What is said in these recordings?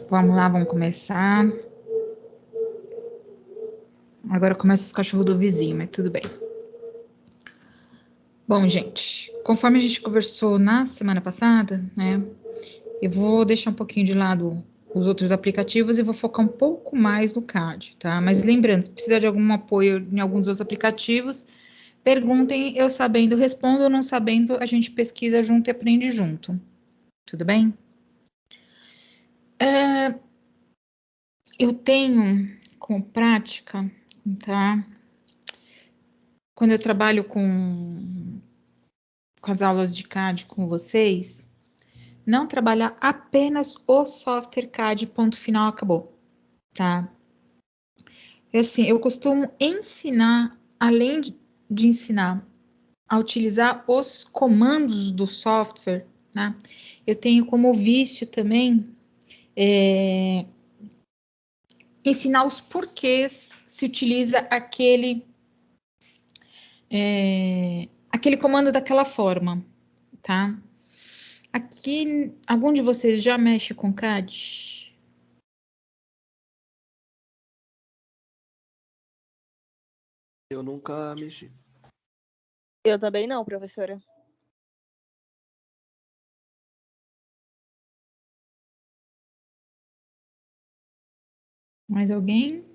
Vamos lá, vamos começar. Agora começa os cachorros do vizinho, mas tudo bem. Bom, gente, conforme a gente conversou na semana passada, né, eu vou deixar um pouquinho de lado os outros aplicativos e vou focar um pouco mais no CAD, tá? Mas lembrando, se precisar de algum apoio em alguns outros aplicativos, perguntem, eu sabendo respondo, ou não sabendo, a gente pesquisa junto e aprende junto. Tudo bem? Eu tenho como prática, tá? Quando eu trabalho com as aulas de CAD com vocês, não trabalhar apenas o software CAD, ponto final, acabou, tá? É assim, eu costumo ensinar, além de ensinar a utilizar os comandos do software, né? Eu tenho como vício também ensinar os porquês se utiliza aquele comando daquela forma, tá? Aqui, algum de vocês já mexe com CAD? Eu nunca mexi. Eu também não, professora. Mais alguém?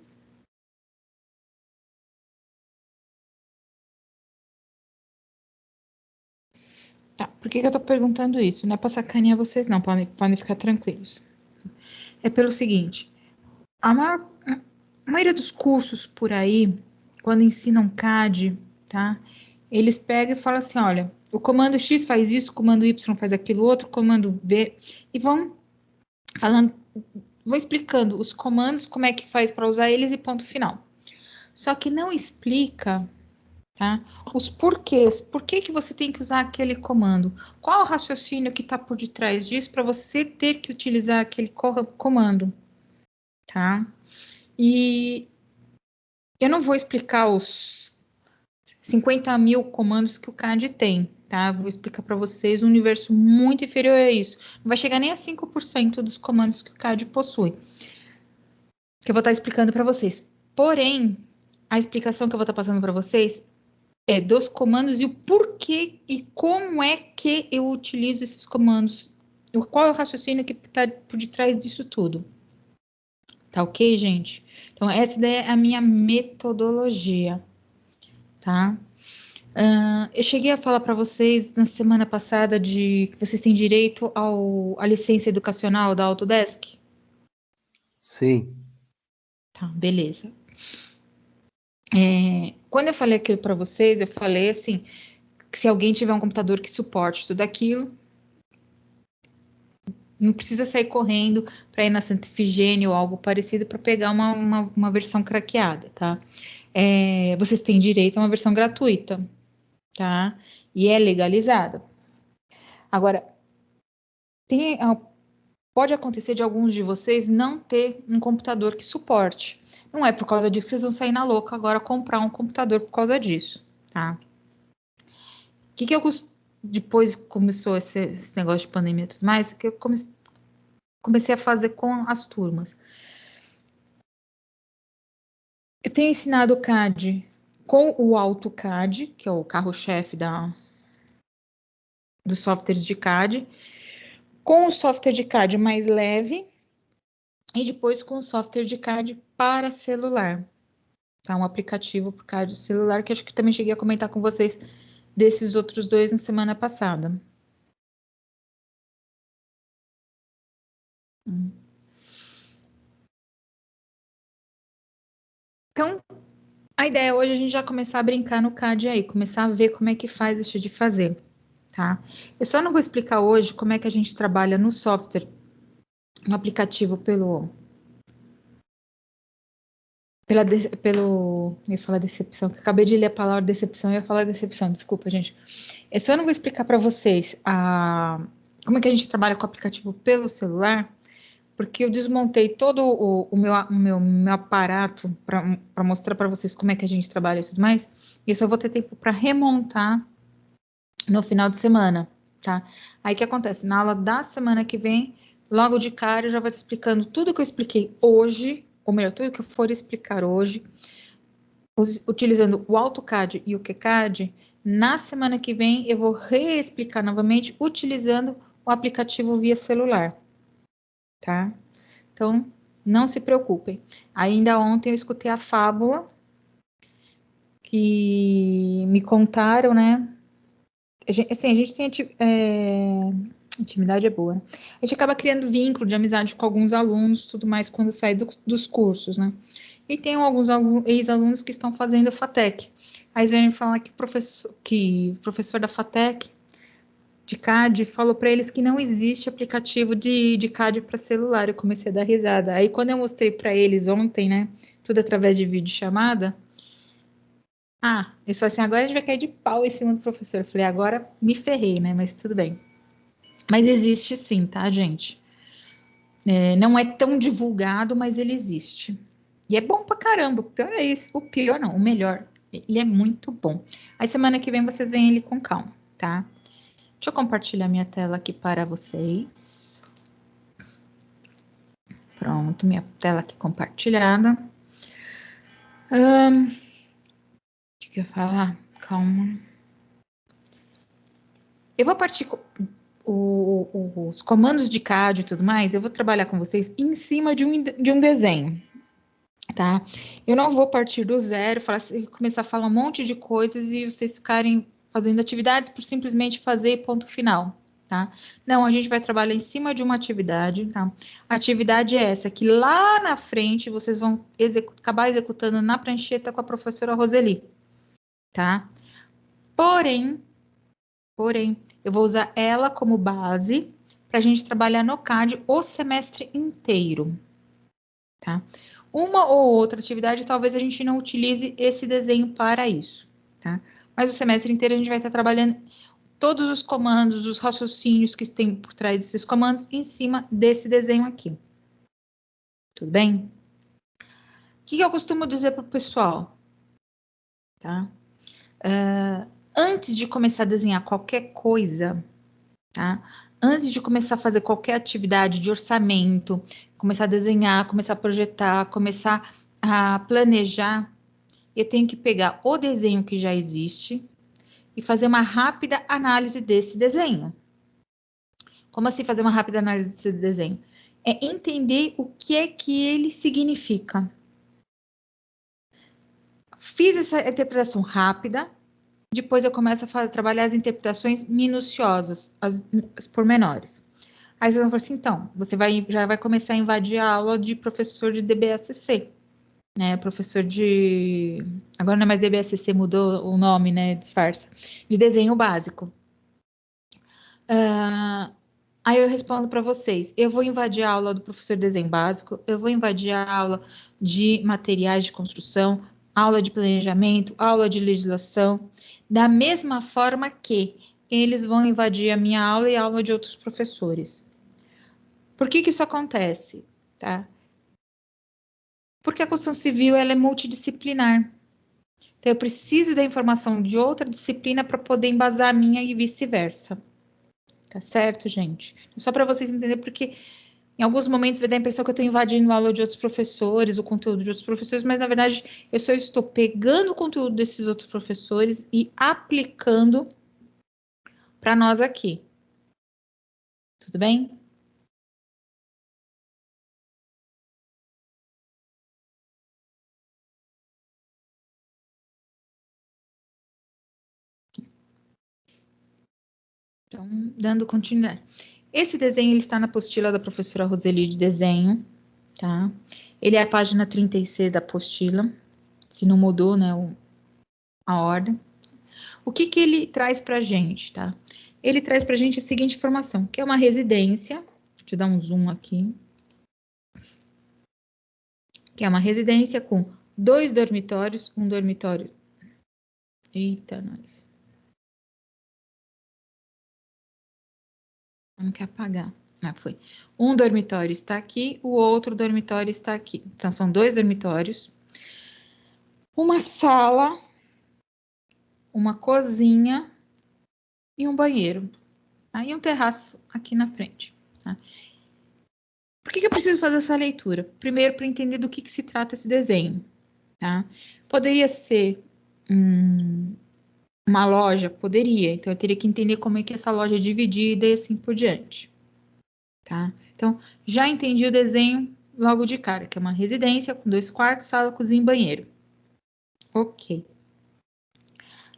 Tá, por que eu tô perguntando isso? Não é pra sacanear vocês, não, podem ficar tranquilos. É pelo seguinte, a maioria dos cursos por aí, quando ensinam CAD, tá? Eles pegam e falam assim, olha, o comando X faz isso, o comando Y faz aquilo outro, o comando B, e vão falando, vão explicando os comandos, como é que faz para usar eles e ponto final. Só que não explica, tá? Os porquês. Por que você tem que usar aquele comando? Qual o raciocínio que está por detrás disso para você ter que utilizar aquele comando, tá? E eu não vou explicar os 50 mil comandos que o CAD tem, tá? Vou explicar para vocês um universo muito inferior a isso. Não vai chegar nem a 5% dos comandos que o CAD possui. Que eu vou estar explicando para vocês. Porém, a explicação que eu vou estar passando para vocês é dos comandos e o porquê e como é que eu utilizo esses comandos. Qual é o raciocínio que está por detrás disso tudo. Tá ok, gente? Então, essa daí é a minha metodologia, tá? Eu cheguei a falar para vocês na semana passada de que vocês têm direito à licença educacional da Autodesk? Sim. Tá, beleza. Quando eu falei aquilo para vocês, eu falei assim, que se alguém tiver um computador que suporte tudo aquilo, não precisa sair correndo para ir na Santa Efigênia ou algo parecido para pegar uma versão craqueada, tá? Vocês têm direito a uma versão gratuita, tá? E é legalizada. Agora, pode acontecer de alguns de vocês não ter um computador que suporte. Não é por causa disso que vocês vão sair na louca agora comprar um computador por causa disso, tá? O que eu depois começou esse negócio de pandemia e tudo mais, que eu comecei a fazer com as turmas. Eu tenho ensinado o CAD com o AutoCAD, que é o carro-chefe dos softwares de CAD, com o software de CAD mais leve e depois com o software de CAD para celular. Tá? Um aplicativo para o CAD celular, que acho que também cheguei a comentar com vocês desses outros dois na semana passada. Então, a ideia hoje é a gente já começar a brincar no CAD aí, começar a ver como é que faz isso de fazer, tá? Eu só não vou explicar hoje como é que a gente trabalha no software, no aplicativo eu ia falar decepção, que eu acabei de ler a palavra decepção e ia falar decepção, desculpa, gente. Eu só não vou explicar para vocês como é que a gente trabalha com o aplicativo pelo celular, porque eu desmontei todo o meu aparato para mostrar para vocês como é que a gente trabalha e tudo mais, e eu só vou ter tempo para remontar no final de semana, tá? Aí o que acontece? Na aula da semana que vem, logo de cara eu já vou te explicando tudo que eu expliquei hoje, ou melhor, tudo que eu for explicar hoje, utilizando o AutoCAD e o QCAD. Na semana que vem eu vou reexplicar novamente utilizando o aplicativo via celular, tá? Então, não se preocupem. Ainda ontem eu escutei a fábula que me contaram, né? Assim, a gente tem intimidade é boa, né? A gente acaba criando vínculo de amizade com alguns alunos, tudo mais, quando sai dos cursos, né? E tem alguns ex-alunos que estão fazendo a FATEC. Aí eles vêm falar que o professor da FATEC, de CAD, falou para eles que não existe aplicativo de CAD para celular. Eu comecei a dar risada. Aí quando eu mostrei para eles ontem, né, tudo através de videochamada, eles falaram assim, agora a gente vai cair de pau em cima do professor. Eu falei, agora me ferrei, né, mas tudo bem. Mas existe sim, tá, gente? Não é tão divulgado, mas ele existe. E é bom pra caramba. O pior é isso. O pior não, o melhor. Ele é muito bom. Aí semana que vem vocês veem ele com calma, tá? Deixa eu compartilhar minha tela aqui para vocês. Pronto, minha tela aqui compartilhada. O que eu ia falar? Calma. Eu vou partir os comandos de CAD e tudo mais, eu vou trabalhar com vocês em cima de um desenho, tá? Eu não vou partir do zero, começar a falar um monte de coisas e vocês ficarem fazendo atividades por simplesmente fazer ponto final, tá? Não, a gente vai trabalhar em cima de uma atividade, tá? A atividade é essa, que lá na frente vocês vão acabar executando na prancheta com a professora Roseli, tá? Porém, eu vou usar ela como base para a gente trabalhar no CAD o semestre inteiro, tá? Uma ou outra atividade, talvez a gente não utilize esse desenho para isso, tá? Mas o semestre inteiro a gente vai estar trabalhando todos os comandos, os raciocínios que tem por trás desses comandos em cima desse desenho aqui. Tudo bem? O que eu costumo dizer para o pessoal? Tá? Antes de começar a desenhar qualquer coisa, tá? Antes de começar a fazer qualquer atividade de orçamento, começar a desenhar, começar a projetar, começar a planejar, eu tenho que pegar o desenho que já existe e fazer uma rápida análise desse desenho. Como assim fazer uma rápida análise desse desenho? É entender o que é que ele significa. Fiz essa interpretação rápida, depois eu começo a trabalhar as interpretações minuciosas, as pormenores. Aí você vai falar assim, então, você já vai começar a invadir a aula de professor de DBSC, né? Professor de... Agora não é mais DBSC, mudou o nome, né? Disfarça. De desenho básico. Aí eu respondo para vocês, eu vou invadir a aula do professor de desenho básico, eu vou invadir a aula de materiais de construção, aula de planejamento, aula de legislação, da mesma forma que eles vão invadir a minha aula e a aula de outros professores. Por que isso acontece? Tá? Porque a construção civil ela é multidisciplinar. Então, eu preciso da informação de outra disciplina para poder embasar a minha e vice-versa. Tá certo, gente? Só para vocês entenderem, porque em alguns momentos vai dar a impressão que eu estou invadindo a aula de outros professores, o conteúdo de outros professores, mas na verdade eu só estou pegando o conteúdo desses outros professores e aplicando para nós aqui. Tudo bem? Então, dando continuidade. Esse desenho ele está na apostila da professora Roseli de desenho, tá? Ele é a página 36 da apostila, se não mudou, né, a ordem. O que ele traz para a gente, tá? Ele traz para a gente a seguinte informação, que é uma residência, deixa eu dar um zoom aqui, que é uma residência com 2 dormitórios, um dormitório... Eita, nós. Não quer apagar. Foi. Um dormitório está aqui, o outro dormitório está aqui. Então, são 2 dormitórios. Uma sala, uma cozinha e um banheiro. Aí um terraço aqui na frente. Tá? Por que eu preciso fazer essa leitura? Primeiro, para entender do que se trata esse desenho, tá? Poderia ser uma loja? Poderia. Então, eu teria que entender como é que essa loja é dividida e assim por diante, tá? Então, já entendi o desenho logo de cara, que é uma residência com 2 quartos, sala, cozinha e banheiro. Ok.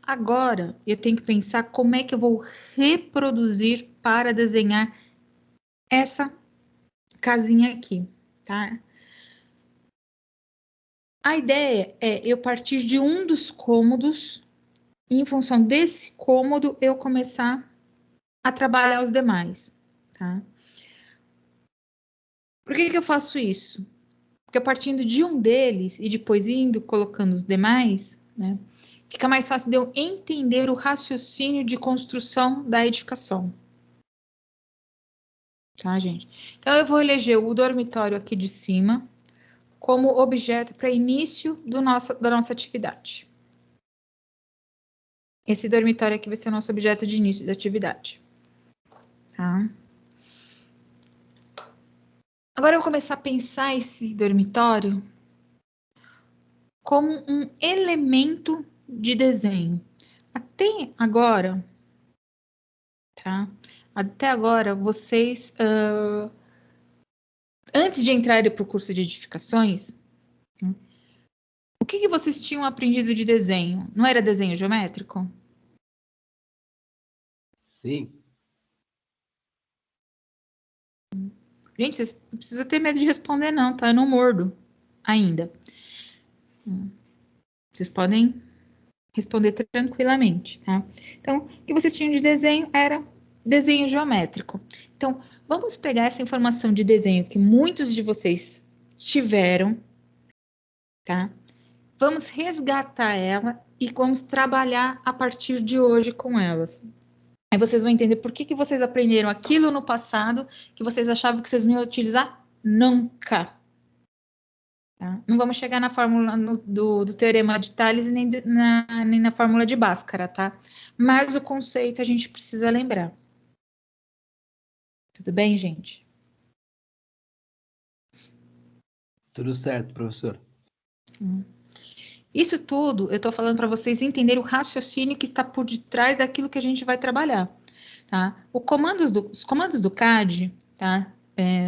Agora, eu tenho que pensar como é que eu vou reproduzir para desenhar essa casinha aqui, tá? A ideia é eu partir de um dos cômodos e, em função desse cômodo, eu começar a trabalhar os demais, tá? Por que eu faço isso? Porque partindo de um deles e depois indo colocando os demais, né, fica mais fácil de eu entender o raciocínio de construção da edificação. Tá, gente? Então, eu vou eleger o dormitório aqui de cima como objeto para início da nossa atividade. Esse dormitório aqui vai ser o nosso objeto de início da atividade. Tá? Agora eu vou começar a pensar esse dormitório como um elemento de desenho. Até agora, tá? Até agora, vocês, antes de entrarem para o curso de edificações, o que vocês tinham aprendido de desenho? Não era desenho geométrico? Sim. Gente, vocês não precisam ter medo de responder, não, tá? Eu não mordo ainda. Vocês podem responder tranquilamente, tá? Então, o que vocês tinham de desenho era desenho geométrico. Então, vamos pegar essa informação de desenho que muitos de vocês tiveram, tá? Vamos resgatar ela e vamos trabalhar a partir de hoje com elas. Aí vocês vão entender por que vocês aprenderam aquilo no passado que vocês achavam que vocês não iam utilizar nunca. Tá? Não vamos chegar na fórmula do teorema de Tales nem na fórmula de Bhaskara, tá? Mas o conceito a gente precisa lembrar. Tudo bem, gente? Tudo certo, professor. Isso tudo eu estou falando para vocês entenderem o raciocínio que está por detrás daquilo que a gente vai trabalhar. Tá? Os comandos do CAD, tá?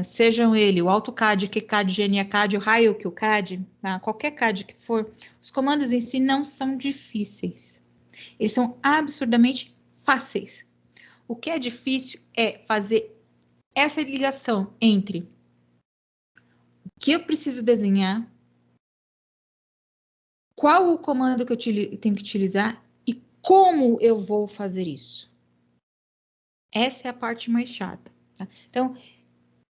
Sejam ele o AutoCAD, QCAD, GNACAD, o Raio que o CAD, tá? Qualquer CAD que for, os comandos em si não são difíceis. Eles são absurdamente fáceis. O que é difícil é fazer essa ligação entre o que eu preciso desenhar, qual o comando que eu tenho que utilizar e como eu vou fazer isso. Essa é a parte mais chata. Tá? Então,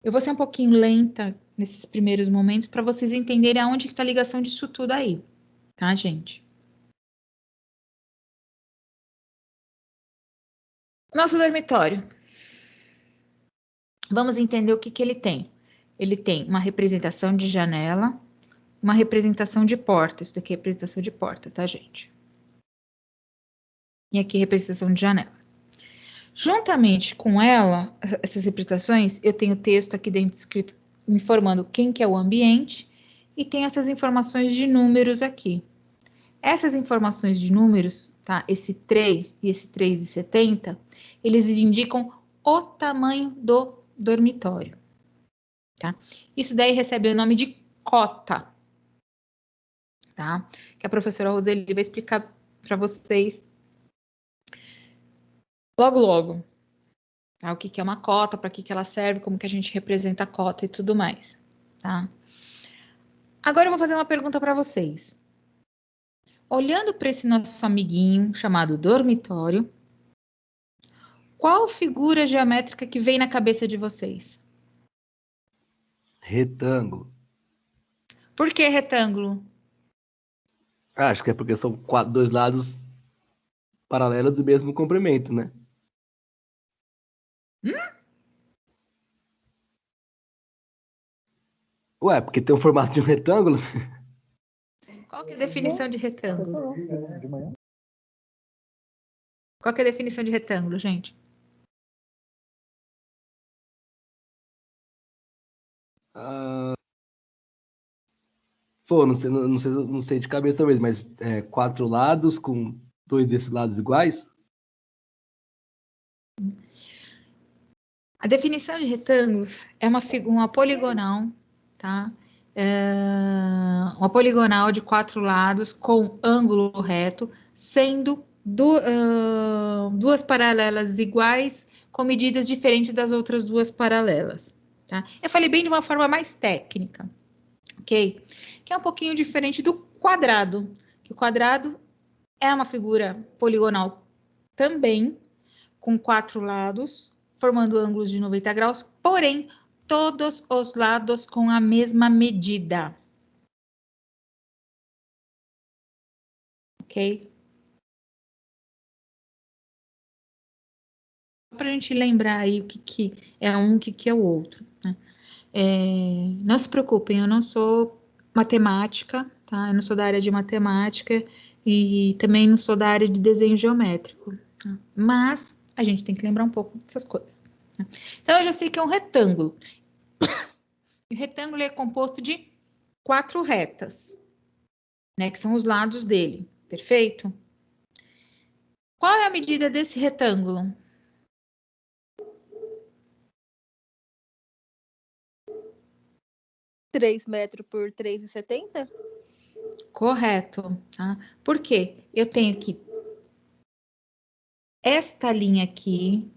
eu vou ser um pouquinho lenta nesses primeiros momentos para vocês entenderem aonde está a ligação disso tudo aí, tá, gente? Nosso dormitório. Vamos entender o que ele tem. Ele tem uma representação de janela, uma representação de porta. Isso daqui é representação de porta, tá, gente? E aqui representação de janela. Juntamente com ela, essas representações, eu tenho texto aqui dentro escrito informando quem que é o ambiente e tem essas informações de números aqui. Essas informações de números, tá? Esse 3 e esse 3,70, eles indicam o tamanho do dormitório, tá? Isso daí recebe o nome de cota, tá? Que a professora Roseli vai explicar para vocês logo, logo. Tá? O que é uma cota, para que ela serve, como que a gente representa a cota e tudo mais, tá? Agora eu vou fazer uma pergunta para vocês. Olhando para esse nosso amiguinho chamado dormitório, qual figura geométrica que vem na cabeça de vocês? Retângulo. Por que retângulo? Acho que é porque são dois lados paralelos do mesmo comprimento, né? Ué, porque tem o formato de um retângulo. Qual que é a definição de retângulo? Qual que é a definição de retângulo, gente? Pô, não sei de cabeça talvez, mas 4 lados com 2 desses lados iguais? A definição de retângulos é uma poligonal, tá? Uma poligonal de 4 lados com ângulo reto, sendo duas paralelas iguais com medidas diferentes das outras duas paralelas, tá? Eu falei bem de uma forma mais técnica, ok? Que é um pouquinho diferente do quadrado, que o quadrado é uma figura poligonal também, com 4 lados, formando ângulos de 90 graus, porém, todos os lados com a mesma medida. Ok? Para a gente lembrar aí o que é um, o que é o outro. Né? Não se preocupem, eu não sou matemática, tá? Eu não sou da área de matemática e também não sou da área de desenho geométrico. Tá? Mas a gente tem que lembrar um pouco dessas coisas. Tá? Então, eu já sei que é um retângulo. O retângulo é composto de 4 retas, né? Que são os lados dele. Perfeito? Qual é a medida desse retângulo? 3 metros por 3,70? Correto, tá? Por quê? Eu tenho que esta linha aqui,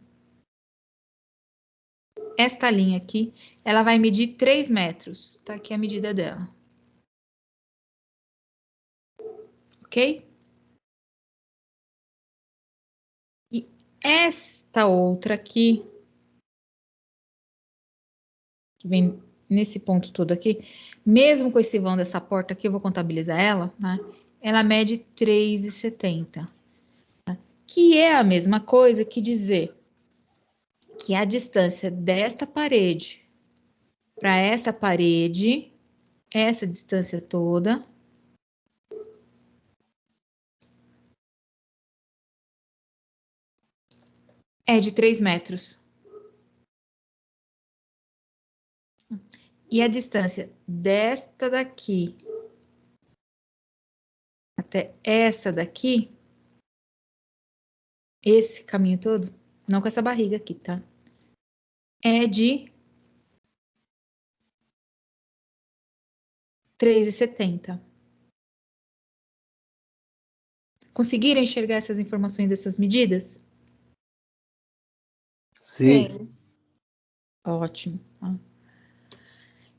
ela vai medir 3 metros. Tá aqui a medida dela. Ok? E esta outra aqui, que vem nesse ponto todo aqui, mesmo com esse vão dessa porta aqui, eu vou contabilizar ela, né? Ela mede 3,70. Que é a mesma coisa que dizer que a distância desta parede para essa parede, essa distância toda, é de 3 metros. E a distância desta daqui até essa daqui, esse caminho todo, não com essa barriga aqui, tá? É de 3,70. Conseguiram enxergar essas informações dessas medidas? Sim. Ótimo. Tá?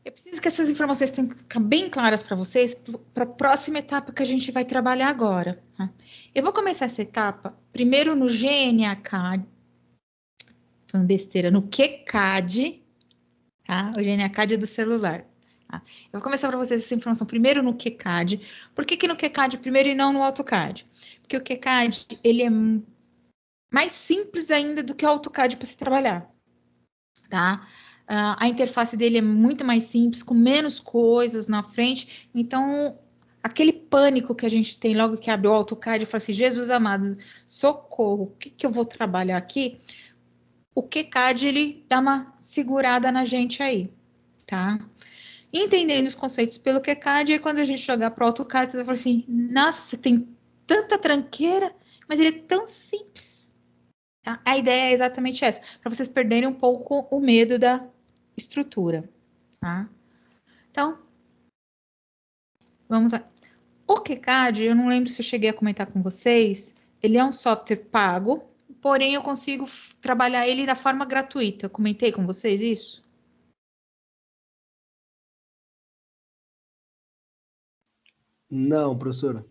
Eu preciso que essas informações tenham que ficar bem claras para vocês para a próxima etapa que a gente vai trabalhar agora. Tá? Eu vou começar essa etapa primeiro no GNA-CAD, falando besteira, no QCAD, tá? O GNA-CAD é do celular. Tá? Eu vou começar para vocês essa informação primeiro no QCAD. Por que no QCAD primeiro e não no AutoCAD? Porque o QCAD, ele é mais simples ainda do que o AutoCAD para se trabalhar, tá? A interface dele é muito mais simples, com menos coisas na frente. Então, aquele pânico que a gente tem logo que abre o AutoCAD e fala assim, Jesus amado, socorro, o que eu vou trabalhar aqui? O QCAD, ele dá uma segurada na gente aí, tá? Entendendo os conceitos pelo QCAD, aí quando a gente jogar para o AutoCAD, você vai falar assim, nossa, tem tanta tranqueira, mas ele é tão simples. Tá? A ideia é exatamente essa, para vocês perderem um pouco o medo da estrutura, tá? Então, vamos lá. O QCAD, eu não lembro se eu cheguei a comentar com vocês, ele é um software pago, porém eu consigo trabalhar ele da forma gratuita. Eu comentei com vocês isso? Não, professora.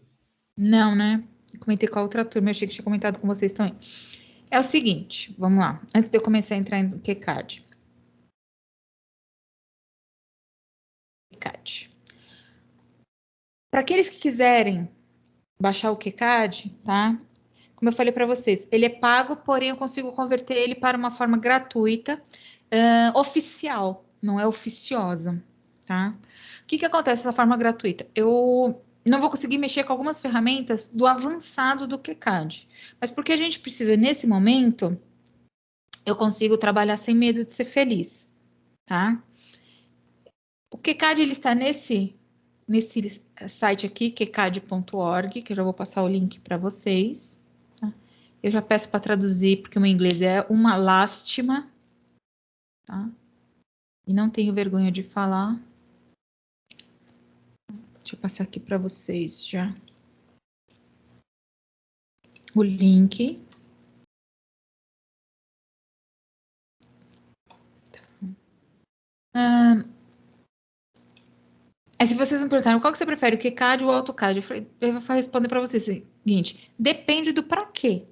Não, né? Eu comentei com a outra turma, eu achei que tinha comentado com vocês também. É o seguinte, vamos lá, antes de eu começar a entrar no QCAD. Para aqueles que quiserem baixar o QCAD, tá? Como eu falei para vocês, ele é pago, porém eu consigo converter ele para uma forma gratuita, oficial, não é oficiosa, tá? O que acontece nessa forma gratuita? Eu não vou conseguir mexer com algumas ferramentas do avançado do QCAD, mas porque a gente precisa nesse momento, eu consigo trabalhar sem medo de ser feliz, tá? O QCAD, ele está nesse site aqui, qcad.org, que eu já vou passar o link para vocês. Tá? Eu já peço para traduzir, porque o meu inglês é uma lástima. Tá? E não tenho vergonha de falar. Deixa eu passar aqui para vocês já o link. Aí se vocês me perguntaram qual que você prefere, o QCAD ou o AutoCAD, eu vou responder para vocês o seguinte, depende do para quê,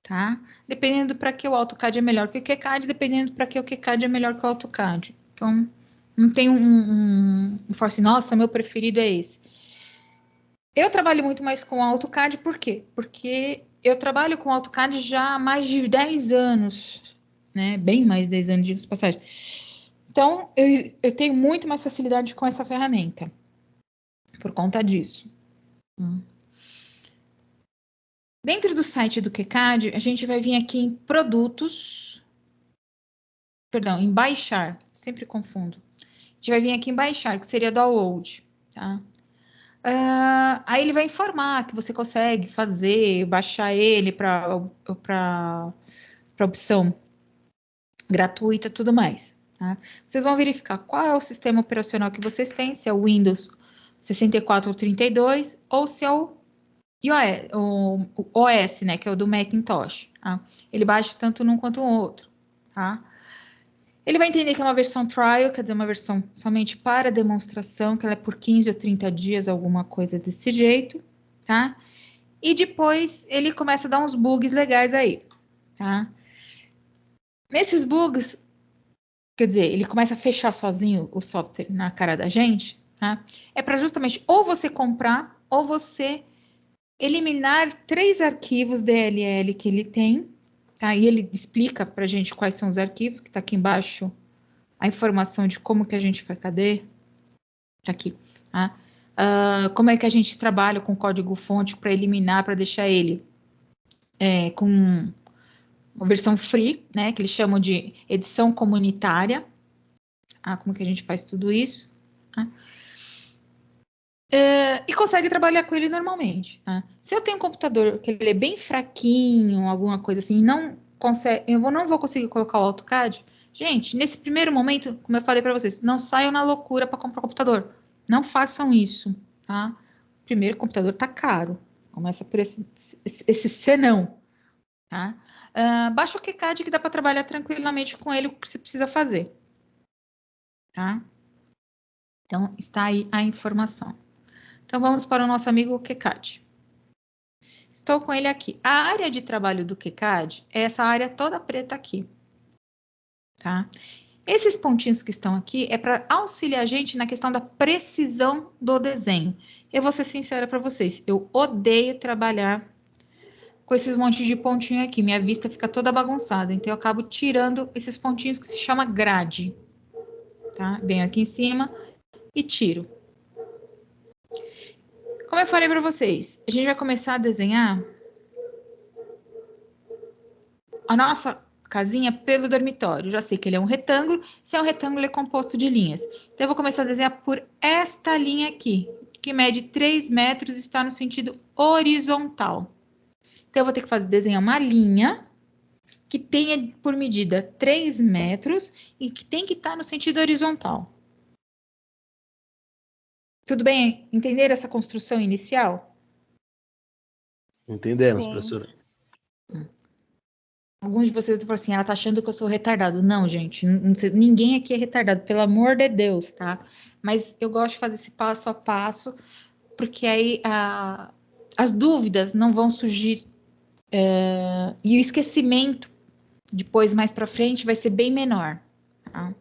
tá? Dependendo do para que o AutoCAD é melhor que o QCAD, dependendo do para que o QCAD é melhor que o AutoCAD. Então, não tem um falo assim, nossa, meu preferido é esse. Eu trabalho muito mais com o AutoCAD, por quê? Porque eu trabalho com o AutoCAD já há mais de 10 anos, né? Bem mais de 10 anos, diga-se de passagem. Então, eu tenho muito mais facilidade com essa ferramenta, por conta disso. Dentro do site do QCAD, a gente vai vir aqui em produtos, perdão, em baixar, sempre confundo. A gente vai vir aqui em baixar, que seria download, tá? Aí ele vai informar que você consegue fazer, baixar ele para opção gratuita e tudo mais. Tá? Vocês vão verificar qual é o sistema operacional que vocês têm, se é o Windows 64 ou 32, ou se é o OS, né, que é o do Macintosh. Tá? Ele baixa tanto num quanto no outro. Tá? Ele vai entender que é uma versão trial, quer dizer, uma versão somente para demonstração, que ela é por 15 ou 30 dias, alguma coisa desse jeito, tá? E depois ele começa a dar uns bugs legais aí, tá? Nesses bugs, quer dizer, ele começa a fechar sozinho o software na cara da gente, tá? É para justamente ou você comprar ou você eliminar 3 arquivos DLL que ele tem, tá? E ele explica para a gente quais são os arquivos, que está aqui embaixo a informação de como que a gente vai, cadê? Tá aqui, tá? Como é que a gente trabalha com código-fonte para eliminar, para deixar ele com uma versão free, né? Que eles chamam de edição comunitária. Como que a gente faz tudo isso? Tá? E consegue trabalhar com ele normalmente. Tá? Se eu tenho um computador que ele é bem fraquinho, alguma coisa assim, não vou conseguir colocar o AutoCAD. Gente, nesse primeiro momento, como eu falei para vocês, não saiam na loucura para comprar um computador. Não façam isso, tá? Primeiro, o computador tá caro. Começa por esse senão, tá? Baixa o QCAD que dá para trabalhar tranquilamente com ele o que você precisa fazer, tá? Então, está aí a informação. Então, vamos para o nosso amigo QCAD. Estou com ele aqui. A área de trabalho do QCAD é essa área toda preta aqui, tá? Esses pontinhos que estão aqui é para auxiliar a gente na questão da precisão do desenho. Eu vou ser sincera para vocês, eu odeio trabalhar com esses montes de pontinho aqui. Minha vista fica toda bagunçada, então eu acabo tirando esses pontinhos que se chama grade, tá? Venho aqui em cima e tiro. Como eu falei para vocês, a gente vai começar a desenhar a nossa casinha pelo dormitório. Já sei que ele é um retângulo. Se é um retângulo, ele é composto de linhas. Então, eu vou começar a desenhar por esta linha aqui, que mede 3 metros e está no sentido horizontal. Então, eu vou ter que desenhar uma linha que tenha por medida 3 metros e que tem que estar no sentido horizontal. Tudo bem? Entenderam essa construção inicial? Entendemos, Sim. professora. Alguns de vocês falam assim, ela tá achando que eu sou retardado. Não, gente, ninguém aqui é retardado, pelo amor de Deus, tá? Mas eu gosto de fazer esse passo a passo, porque aí as dúvidas não vão surgir e o esquecimento depois, mais para frente, vai ser bem menor, tá?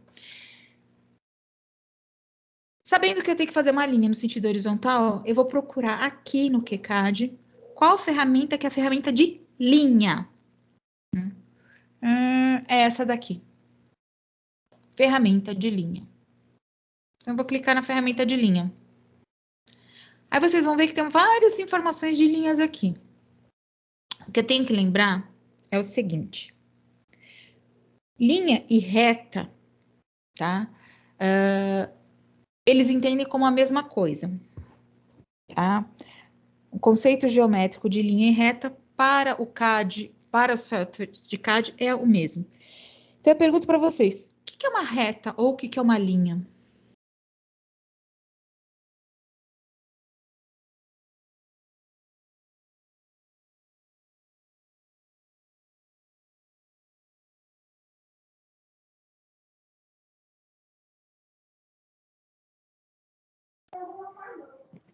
Sabendo que eu tenho que fazer uma linha no sentido horizontal, eu vou procurar aqui no QCAD qual ferramenta que é a ferramenta de linha. É essa daqui. Ferramenta de linha. Então, eu vou clicar na ferramenta de linha. Aí vocês vão ver que tem várias informações de linhas aqui. O que eu tenho que lembrar é o seguinte. Linha e reta, tá? eles entendem como a mesma coisa, tá? O conceito geométrico de linha e reta para o CAD, para os softwares de CAD é o mesmo. Então, eu pergunto para vocês, o que é uma reta ou o que é uma linha?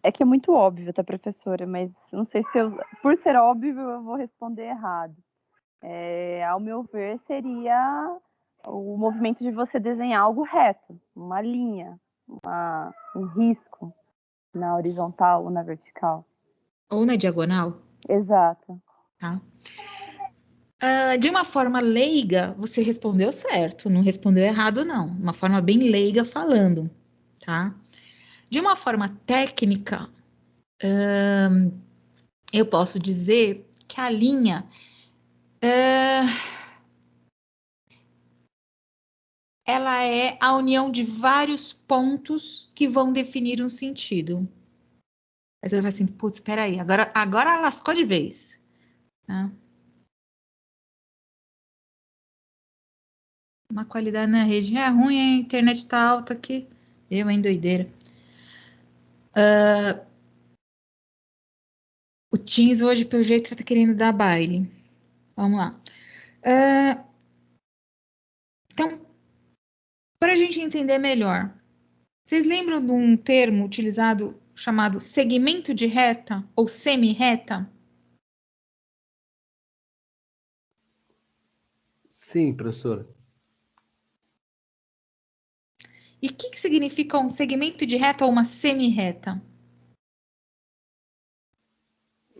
É que é muito óbvio, tá, professora? Mas não sei se eu. Por ser óbvio, eu vou responder errado. Ao meu ver, seria o movimento de você desenhar algo reto, uma linha, um risco na horizontal ou na vertical. Ou na diagonal? Exato. Tá? De uma forma leiga, você respondeu certo, não respondeu errado, não. Uma forma bem leiga falando, tá? De uma forma técnica, eu posso dizer que a linha ela é a união de vários pontos que vão definir um sentido. Aí você vai falar assim, putz, espera aí, agora lascou de vez. Tá? Uma qualidade na rede é ruim, a internet tá alta aqui. Eu, hein, doideira. O Teams hoje, pelo jeito, tá querendo dar baile. Vamos lá. Então, para a gente entender melhor, vocês lembram de um termo utilizado chamado segmento de reta ou semi-reta? Sim, professora. E o que significa um segmento de reta ou uma semi-reta?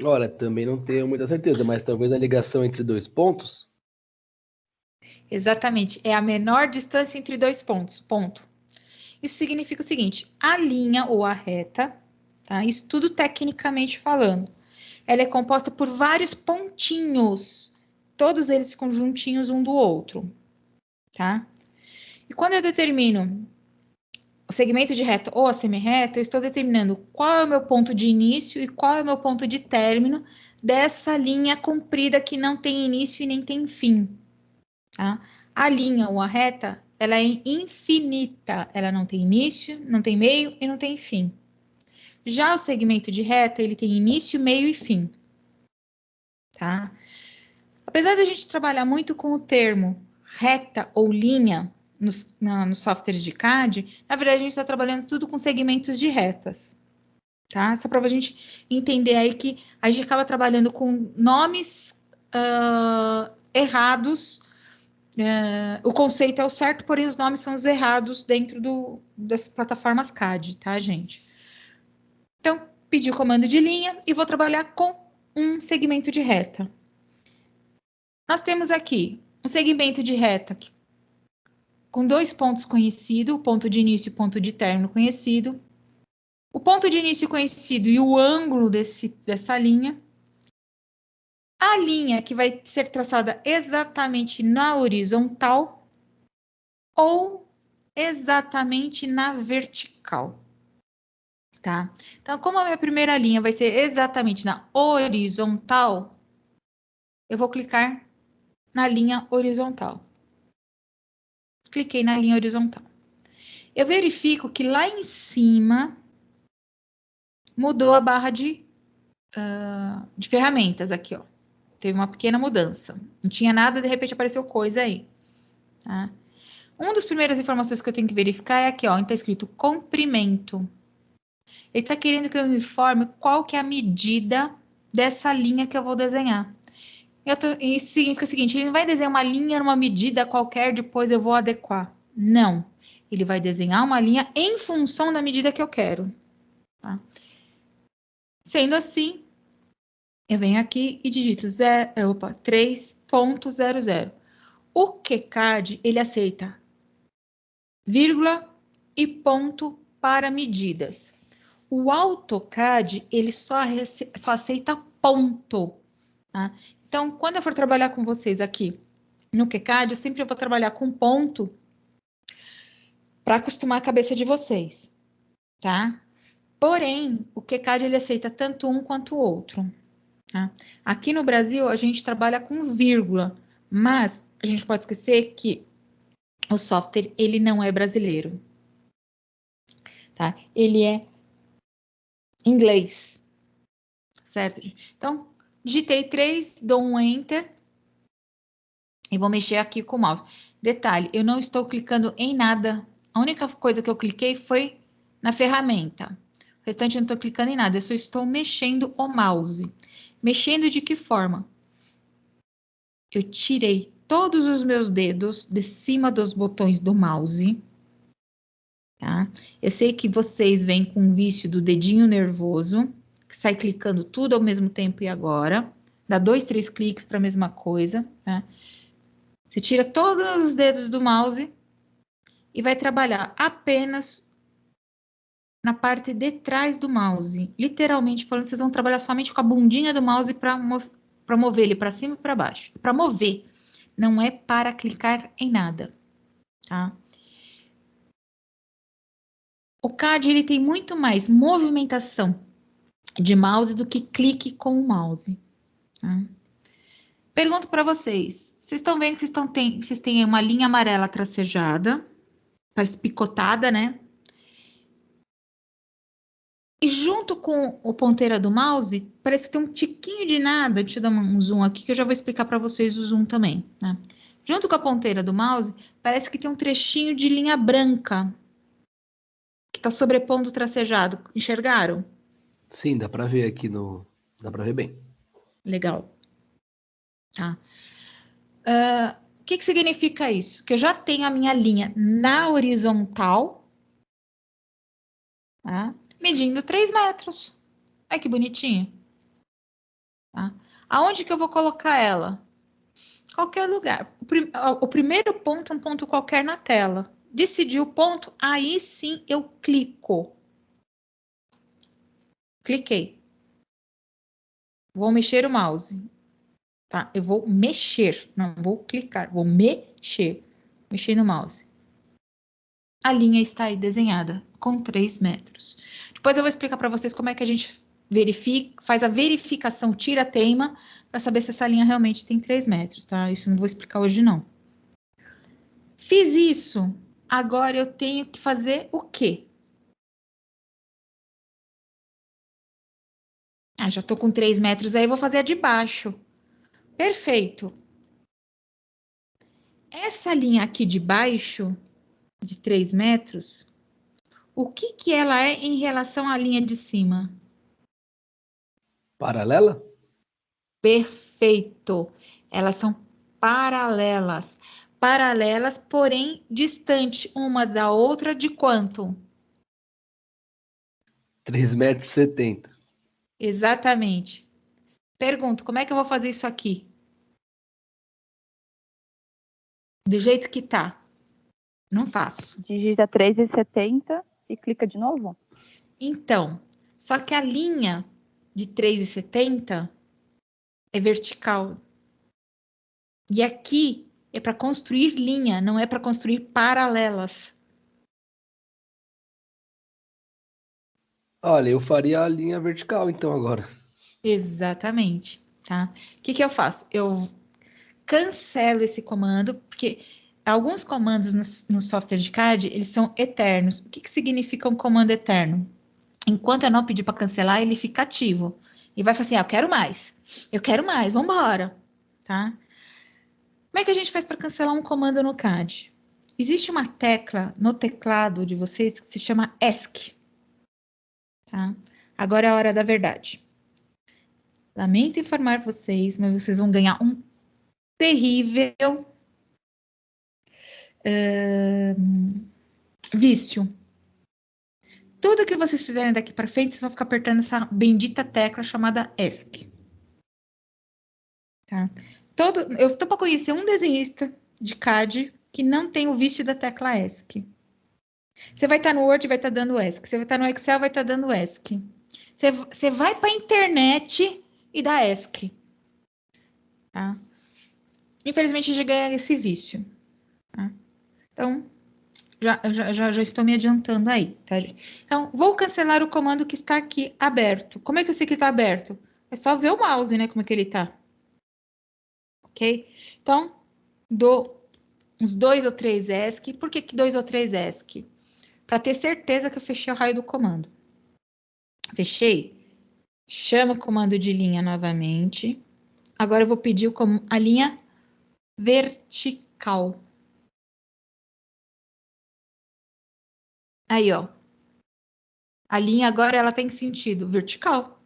Olha, também não tenho muita certeza, mas talvez a ligação entre dois pontos. Exatamente, é a menor distância entre dois pontos, ponto. Isso significa o seguinte, a linha ou a reta, tá? Isso tudo tecnicamente falando, ela é composta por vários pontinhos, todos eles conjuntinhos um do outro, tá? E quando eu determino o segmento de reta ou a semi-reta, eu estou determinando qual é o meu ponto de início e qual é o meu ponto de término dessa linha comprida que não tem início e nem tem fim, tá? A linha ou a reta, ela é infinita, ela não tem início, não tem meio e não tem fim. Já o segmento de reta, ele tem início, meio e fim, tá? Apesar da gente trabalhar muito com o termo reta ou linha nos softwares de CAD, na verdade a gente está trabalhando tudo com segmentos de retas, tá? Só para a gente entender aí que a gente acaba trabalhando com nomes errados. O conceito é o certo, porém os nomes são os errados dentro das plataformas CAD, tá, gente? Então, pedi o comando de linha e vou trabalhar com um segmento de reta. Nós temos aqui um segmento de reta com dois pontos conhecidos, o ponto de início e o ponto de término conhecido. O ponto de início conhecido e o ângulo dessa linha. A linha que vai ser traçada exatamente na horizontal ou exatamente na vertical, tá? Então, como a minha primeira linha vai ser exatamente na horizontal, eu vou clicar na linha horizontal. Cliquei na linha horizontal. Eu verifico que lá em cima mudou a barra de ferramentas aqui, ó. Teve uma pequena mudança. Não tinha nada, de repente apareceu coisa aí, tá? Uma das primeiras informações que eu tenho que verificar é aqui, ó, onde está escrito comprimento. Ele está querendo que eu me informe qual que é a medida dessa linha que eu vou desenhar. Isso significa o seguinte, ele não vai desenhar uma linha numa medida qualquer, depois eu vou adequar. Não. Ele vai desenhar uma linha em função da medida que eu quero. Tá? Sendo assim, eu venho aqui e digito 3.00. O QCAD, ele aceita vírgula e ponto para medidas. O AutoCAD, ele só aceita ponto. Tá? Então, quando eu for trabalhar com vocês aqui no QCAD, eu sempre vou trabalhar com ponto para acostumar a cabeça de vocês. tá? Porém, o QCAD ele aceita tanto um quanto o outro, tá? Aqui no Brasil, a gente trabalha com vírgula, mas a gente pode esquecer que o software, ele não é brasileiro, tá? Ele é inglês, certo? Então, digitei 3, dou um Enter e vou mexer aqui com o mouse. Detalhe, eu não estou clicando em nada. A única coisa que eu cliquei foi na ferramenta. O restante eu não estou clicando em nada, eu só estou mexendo o mouse. Mexendo de que forma? Eu tirei todos os meus dedos de cima dos botões do mouse. Tá? Eu sei que vocês vêm com o vício do dedinho nervoso, que sai clicando tudo ao mesmo tempo e agora. Dá 2, 3 cliques para a mesma coisa. Tá? Você tira todos os dedos do mouse e vai trabalhar apenas na parte de trás do mouse. Literalmente falando, vocês vão trabalhar somente com a bundinha do mouse para mover ele para cima e para baixo. Para mover, não é para clicar em nada, tá? O CAD ele tem muito mais movimentação de mouse do que clique com o mouse. Tá? Pergunto para vocês, vocês estão vendo que vocês têm uma linha amarela tracejada, parece picotada, né? E junto com o ponteira do mouse, parece que tem um tiquinho de nada. Deixa eu dar um zoom aqui, que eu já vou explicar para vocês o zoom também. Né? Junto com a ponteira do mouse, parece que tem um trechinho de linha branca que está sobrepondo o tracejado. Enxergaram? Sim, dá para ver aqui no... Dá para ver bem. Legal. Tá. O que significa isso? Que eu já tenho a minha linha na horizontal, tá? Medindo 3 metros. Olha que bonitinho. Tá? Aonde que eu vou colocar ela? Qualquer lugar. O primeiro ponto é um ponto qualquer na tela. Decidi o ponto, aí sim eu clico. Cliquei. Vou mexer o mouse. Tá? Eu vou mexer, não vou clicar, vou mexer. Mexer no mouse. A linha está aí desenhada com 3 metros. Depois eu vou explicar para vocês como é que a gente faz a verificação, tira a teima, para saber se essa linha realmente tem 3 metros, tá? Isso não vou explicar hoje, não. Fiz isso, agora eu tenho que fazer o quê? Já estou com 3 metros aí, vou fazer a de baixo. Perfeito. Essa linha aqui de baixo, de 3 metros, o que ela é em relação à linha de cima? Paralela? Perfeito. Elas são paralelas. Paralelas, porém distante uma da outra de quanto? 3,70 m. Exatamente. Pergunto, como é que eu vou fazer isso aqui? Do jeito que tá. Não faço. Digita 3,70 e clica de novo. Então, só que a linha de 3,70 é vertical. E aqui é para construir linha, não é para construir paralelas. Olha, eu faria a linha vertical então agora. Exatamente, tá? O que eu faço? Eu cancelo esse comando, porque alguns comandos no software de CAD, eles são eternos. O que significa um comando eterno? Enquanto eu não pedir para cancelar, ele fica ativo. E vai falar assim, eu quero mais, vamos embora, tá? Como é que a gente faz para cancelar um comando no CAD? Existe uma tecla no teclado de vocês que se chama ESC, tá? Agora é a hora da verdade. Lamento informar vocês, mas vocês vão ganhar um terrível vício. Tudo que vocês fizerem daqui para frente, vocês vão ficar apertando essa bendita tecla chamada ESC. Tá? Eu tô para conhecer um desenhista de CAD que não tem o vício da tecla ESC. Você vai estar no Word, vai estar dando ESC. Você vai estar no Excel, vai estar dando ESC. Você vai para a internet e dá ESC. Tá? Infelizmente, a gente ganha esse vício. Tá? Então, já estou me adiantando aí, tá, gente? Então, vou cancelar o comando que está aqui aberto. Como é que eu sei que está aberto? É só ver o mouse, né? Como é que ele está. Ok? Então, dou uns 2 ou 3 ESC. Por que 2 ou 3 ESC? Para ter certeza que eu fechei o raio do comando. Fechei? Chama o comando de linha novamente. Agora eu vou pedir a linha vertical. Aí, ó. A linha agora ela tem sentido vertical.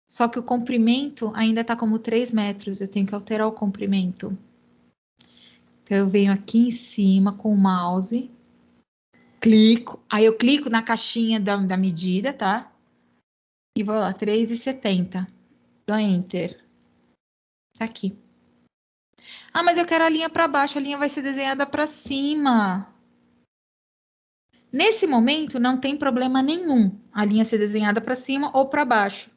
Só que o comprimento ainda está como 3 metros. Eu tenho que alterar o comprimento. Então, eu venho aqui em cima com o mouse. Clico. Aí eu clico na caixinha da medida, tá? E vou lá, 3,70. Dou Enter. Tá aqui. Ah, mas eu quero a linha para baixo. A linha vai ser desenhada para cima. Nesse momento, não tem problema nenhum a linha ser desenhada para cima ou para baixo,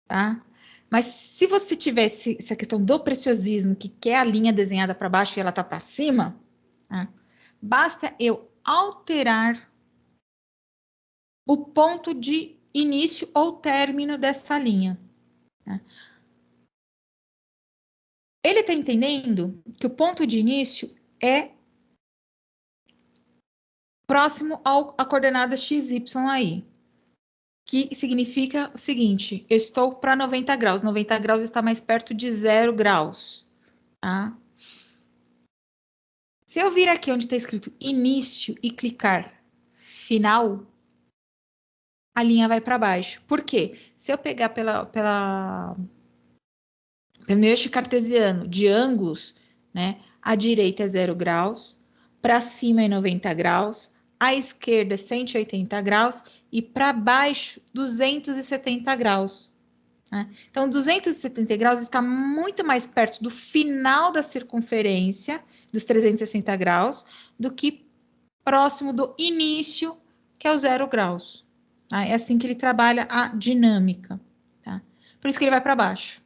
tá? Mas se você tivesse essa questão do preciosismo, que quer a linha desenhada para baixo e ela tá para cima, tá? Basta eu alterar o ponto de início ou término dessa linha. Tá? Ele está entendendo que o ponto de início é próximo à coordenada XY aí. Que significa o seguinte, eu estou para 90 graus. 90 graus está mais perto de 0 graus. Tá? Se eu vir aqui onde está escrito início e clicar final, a linha vai para baixo. Por quê? Se eu pegar pelo meu eixo cartesiano de ângulos, né, à direita é 0 graus, para cima é 90 graus, à esquerda é 180 graus e para baixo 270 graus. Né? Então, 270 graus está muito mais perto do final da circunferência, dos 360 graus, do que próximo do início, que é o 0 graus. Tá? É assim que ele trabalha a dinâmica. Tá? Por isso que ele vai para baixo.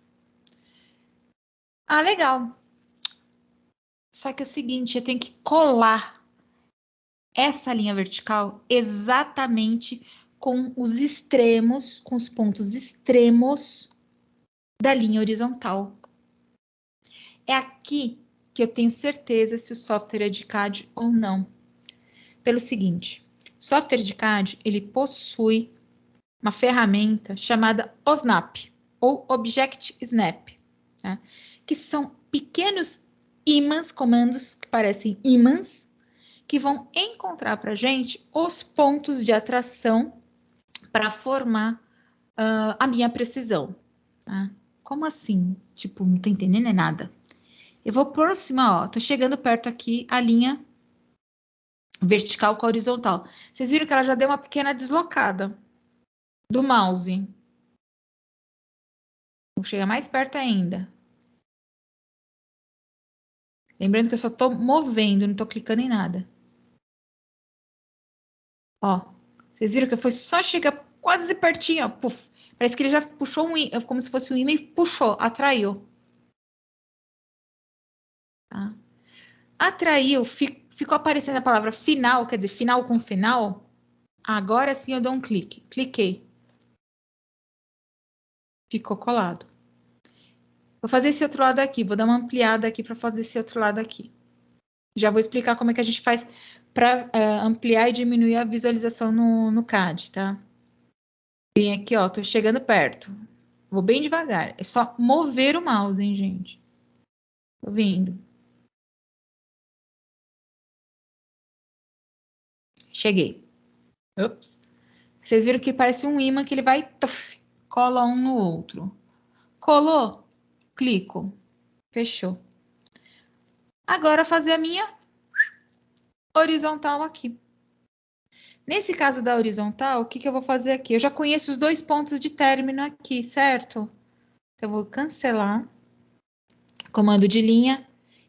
Ah, legal. Só que é o seguinte, eu tenho que colar essa linha vertical exatamente com os extremos, com os pontos extremos da linha horizontal. É aqui que eu tenho certeza se o software é de CAD ou não. Pelo seguinte, o software de CAD, ele possui uma ferramenta chamada OSNAP, ou Object Snap, tá? Que são pequenos ímãs, comandos que parecem ímãs, que vão encontrar para a gente os pontos de atração para formar a minha precisão. Tá? Como assim? Tipo, não tô entendendo é nada. Eu vou aproximar, ó, tô chegando perto aqui a linha vertical com a horizontal. Vocês viram que ela já deu uma pequena deslocada do mouse. Vou chegar mais perto ainda. Lembrando que eu só tô movendo, não tô clicando em nada. Ó, vocês viram que foi só chegar quase pertinho, ó, puf. Parece que ele já puxou como se fosse um imã e puxou, atraiu. Tá? Atraiu, ficou aparecendo a palavra final, quer dizer, final com final. Agora sim eu dou um clique. Cliquei. Ficou colado. Vou fazer esse outro lado aqui. Vou dar uma ampliada aqui para fazer esse outro lado aqui. Já vou explicar como é que a gente faz para ampliar e diminuir a visualização no CAD, tá? Vem aqui, ó. Tô chegando perto. Vou bem devagar. É só mover o mouse, hein, gente? Tô vindo. Cheguei. Ups. Vocês viram que parece um imã que ele vai... cola um no outro. Colou? Clico. Fechou. Agora fazer a minha horizontal aqui. Nesse caso da horizontal, o que eu vou fazer aqui? Eu já conheço os dois pontos de término aqui, certo? Então, eu vou cancelar, comando de linha,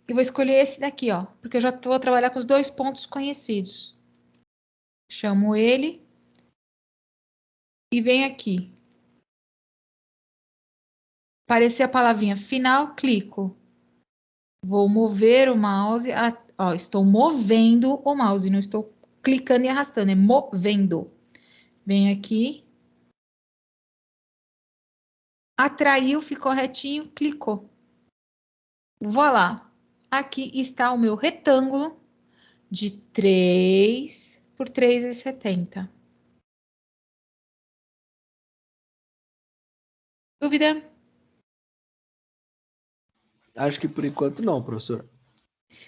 e vou escolher esse daqui, ó, porque eu já vou trabalhar com os dois pontos conhecidos. Chamo ele e venho aqui. Aparecer a palavrinha final, clico. Vou mover o mouse Ó, estou movendo o mouse, não estou clicando e arrastando, é movendo. Vem aqui. Atraiu, ficou retinho, clicou. Vou lá. Aqui está o meu retângulo de 3 por 3,70. Dúvida? Acho que por enquanto não, professor.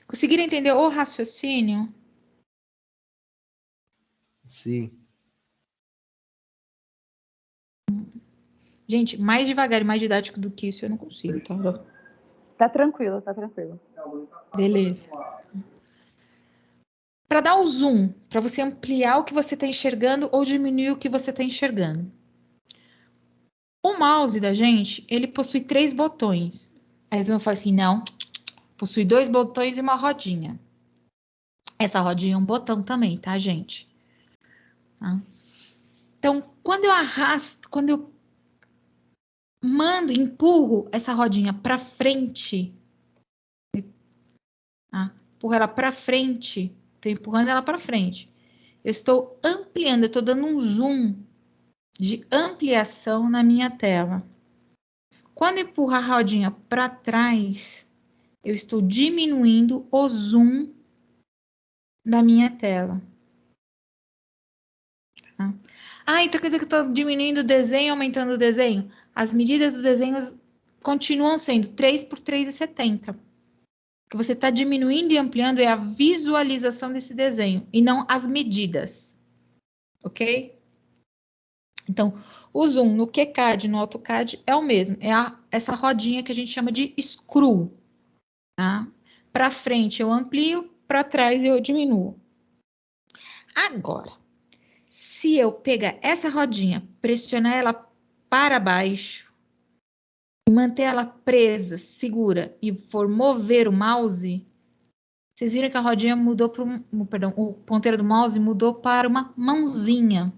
Conseguiram entender o raciocínio? Sim. Gente, mais devagar e mais didático do que isso eu não consigo, tá? Tá tranquilo, tá tranquilo. Beleza. Para dar o zoom, para você ampliar o que você está enxergando ou diminuir o que você está enxergando. O mouse da gente, ele possui 3 botões. Aí você vai falar assim, não, possui 2 botões e uma rodinha. Essa rodinha é um botão também, tá, gente? Tá? Então, quando eu arrasto, quando eu mando, empurro essa rodinha para frente, tá? Empurro ela para frente, estou empurrando ela para frente. Eu estou ampliando, eu estou dando um zoom de ampliação na minha tela. Quando eu empurro a rodinha para trás, eu estou diminuindo o zoom da minha tela. Tá? Ah, então quer dizer que eu estou diminuindo o desenho, aumentando o desenho? As medidas dos desenhos continuam sendo 3 por 3,70. O que você está diminuindo e ampliando é a visualização desse desenho, e não as medidas. Ok? Então, o zoom no QCAD, no AutoCAD, é o mesmo. É essa rodinha que a gente chama de screw. Tá? Para frente eu amplio, para trás eu diminuo. Agora, se eu pegar essa rodinha, pressionar ela para baixo, e manter ela presa, segura, e for mover o mouse, vocês viram que a rodinha mudou para perdão, o ponteiro do mouse mudou para uma mãozinha.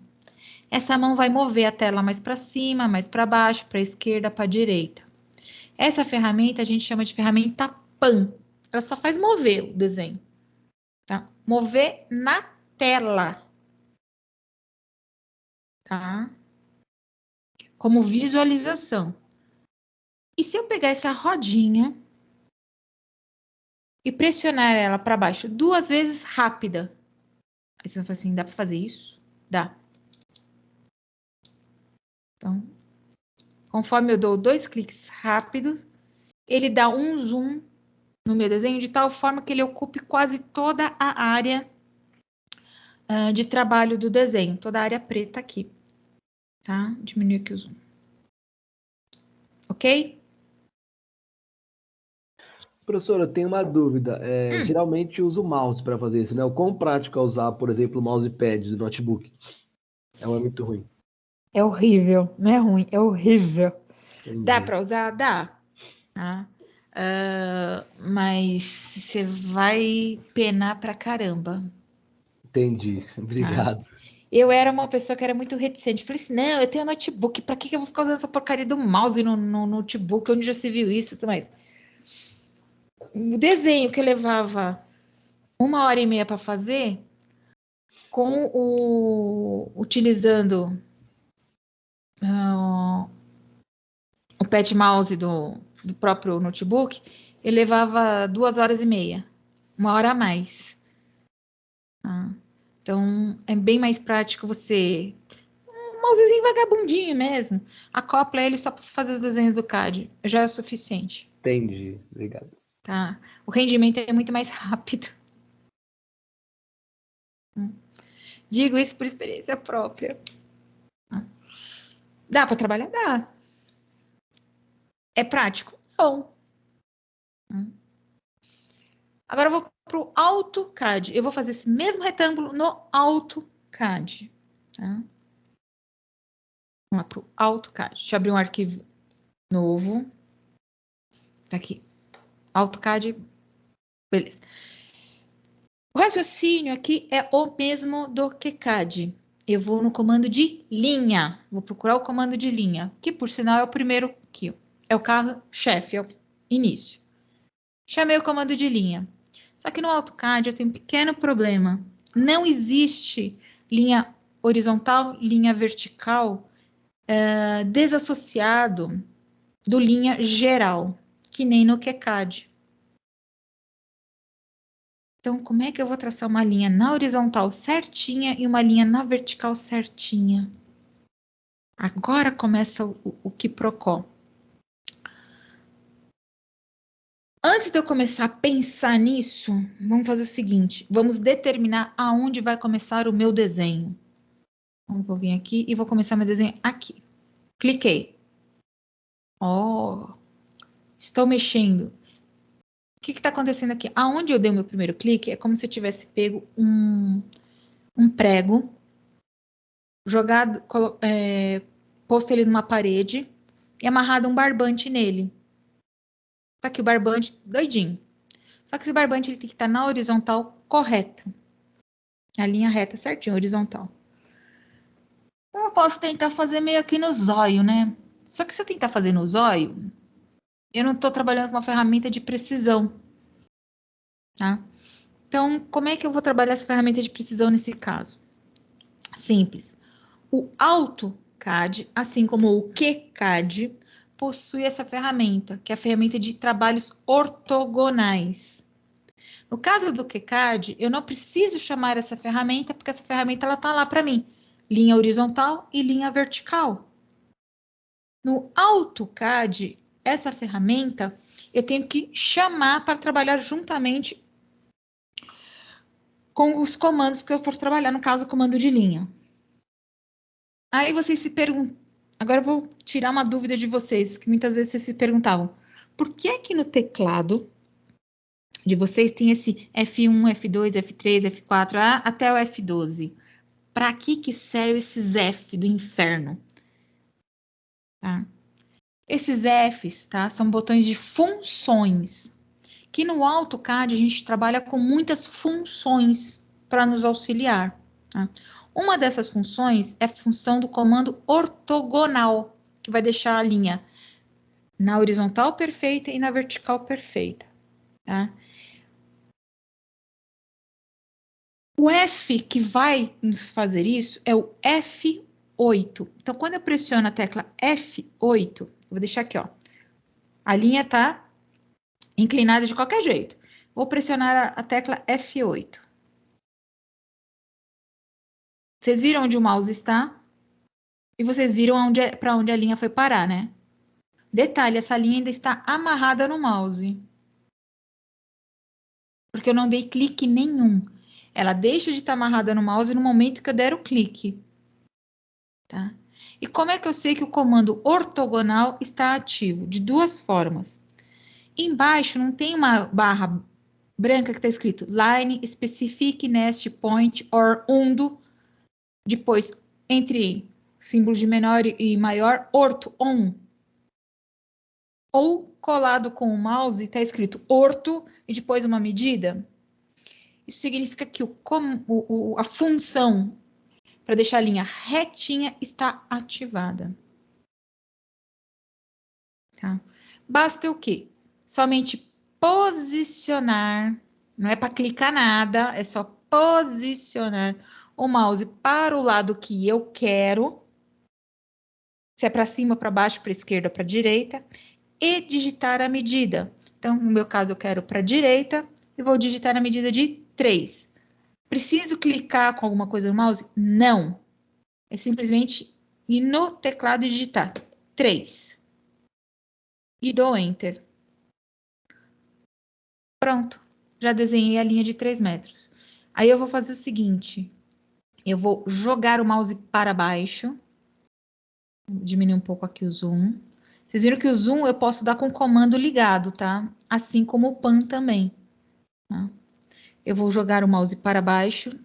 Essa mão vai mover a tela mais para cima, mais para baixo, para a esquerda, para a direita. Essa ferramenta a gente chama de ferramenta PAN. Ela só faz mover o desenho. Tá? Mover na tela. Tá? Como visualização. E se eu pegar essa rodinha e pressionar ela para baixo 2 vezes rápida? Aí você vai falar assim, dá para fazer isso? Dá. Então, conforme eu dou 2 cliques rápidos, ele dá um zoom no meu desenho de tal forma que ele ocupe quase toda a área de trabalho do desenho, toda a área preta aqui, tá? Diminuir aqui o zoom. Ok? Professor, eu tenho uma dúvida. Geralmente eu uso o mouse para fazer isso, né? O quão prático é usar, por exemplo, o mousepad do notebook? É muito ruim. É horrível, não é ruim, é horrível. Entendi. Dá para usar? Dá. Tá? Mas você vai penar pra caramba. Entendi. Obrigado. Eu era uma pessoa que era muito reticente. Falei assim, não, eu tenho notebook, pra que eu vou ficar usando essa porcaria do mouse no notebook? Onde já se viu isso e tudo mais? O desenho que eu levava 1h30 para fazer, utilizando o pet mouse do próprio notebook, eu levava 2h30, 1 hora a mais. Então, é bem mais prático você... Um mousezinho vagabundinho mesmo. Acopla ele só para fazer os desenhos do CAD. Já é o suficiente. Entendi. Obrigado. Tá? O rendimento é muito mais rápido. Digo isso por experiência própria. Dá para trabalhar? Dá. É prático? Não. Agora eu vou para o AutoCAD. Eu vou fazer esse mesmo retângulo no AutoCAD. Tá? Vamos lá para o AutoCAD. Deixa eu abrir um arquivo novo. Tá aqui. AutoCAD. Beleza. O raciocínio aqui é o mesmo do que CAD. Eu vou no comando de linha. Vou procurar o comando de linha, que por sinal é o primeiro aqui. É o carro-chefe, é o início. Chamei o comando de linha. Só que no AutoCAD eu tenho um pequeno problema. Não existe linha horizontal, linha vertical desassociado do linha geral, que nem no QCAD. Então, como é que eu vou traçar uma linha na horizontal certinha e uma linha na vertical certinha? Agora começa o quiprocó. Antes de eu começar a pensar nisso, vamos fazer o seguinte, vamos determinar aonde vai começar o meu desenho. Então, vou vir aqui e vou começar meu desenho aqui. Cliquei. Ó, estou mexendo. O que está acontecendo aqui? Aonde eu dei o meu primeiro clique, é como se eu tivesse pego um prego, jogado, posto ele numa parede e amarrado um barbante nele. Tá aqui o barbante doidinho. Só que esse barbante ele tem que estar na horizontal correta. A linha reta certinho, horizontal. Eu posso tentar fazer meio aqui no zóio, né? Só que se eu tentar fazer no zóio, eu não estou trabalhando com uma ferramenta de precisão. Tá? Então, como é que eu vou trabalhar essa ferramenta de precisão nesse caso? Simples. O AutoCAD, assim como o QCAD, possui essa ferramenta, que é a ferramenta de trabalhos ortogonais. No caso do QCAD, eu não preciso chamar essa ferramenta, porque essa ferramenta está lá para mim. Linha horizontal e linha vertical. No AutoCAD, essa ferramenta, eu tenho que chamar para trabalhar juntamente com os comandos que eu for trabalhar, no caso, o comando de linha. Aí vocês se perguntam, agora eu vou tirar uma dúvida de vocês, que muitas vezes vocês se perguntavam, por que é que no teclado de vocês tem esse F1, F2, F3, F4, até o F12? Para que serve esses F do inferno? Tá? Esses Fs, tá, são botões de funções, que no AutoCAD a gente trabalha com muitas funções para nos auxiliar. Tá? Uma dessas funções é a função do comando ortogonal, que vai deixar a linha na horizontal perfeita e na vertical perfeita. Tá? O F que vai nos fazer isso é o F8. Então, quando eu pressiono a tecla F8, eu vou deixar aqui, ó. A linha está inclinada de qualquer jeito. Vou pressionar a tecla F8. Vocês viram onde o mouse está? E vocês viram para onde a linha foi parar, né? Detalhe, essa linha ainda está amarrada no mouse. Porque eu não dei clique nenhum. Ela deixa de estar amarrada no mouse no momento que eu der o clique. Tá? E como é que eu sei que o comando ortogonal está ativo? De duas formas. Embaixo não tem uma barra branca que está escrito Line Specific Nest Point or Undo. Depois, entre símbolo de menor e maior, orto, on. Ou colado com o mouse, está escrito orto e depois uma medida. Isso significa que a função para deixar a linha retinha está ativada. Tá? Basta o quê? Somente posicionar, não é para clicar nada, é só posicionar o mouse para o lado que eu quero, se é para cima, para baixo, para esquerda, para direita, e digitar a medida. Então, no meu caso, eu quero para a direita e vou digitar a medida de 3. Preciso clicar com alguma coisa no mouse? Não. É simplesmente ir no teclado e digitar 3. E dou Enter. Pronto. Já desenhei a linha de 3 metros. Aí eu vou fazer o seguinte. Eu vou jogar o mouse para baixo. Vou diminuir um pouco aqui o zoom. Vocês viram que o zoom eu posso dar com o comando ligado, tá? Assim como o pan também. Tá? Eu vou jogar o mouse para baixo.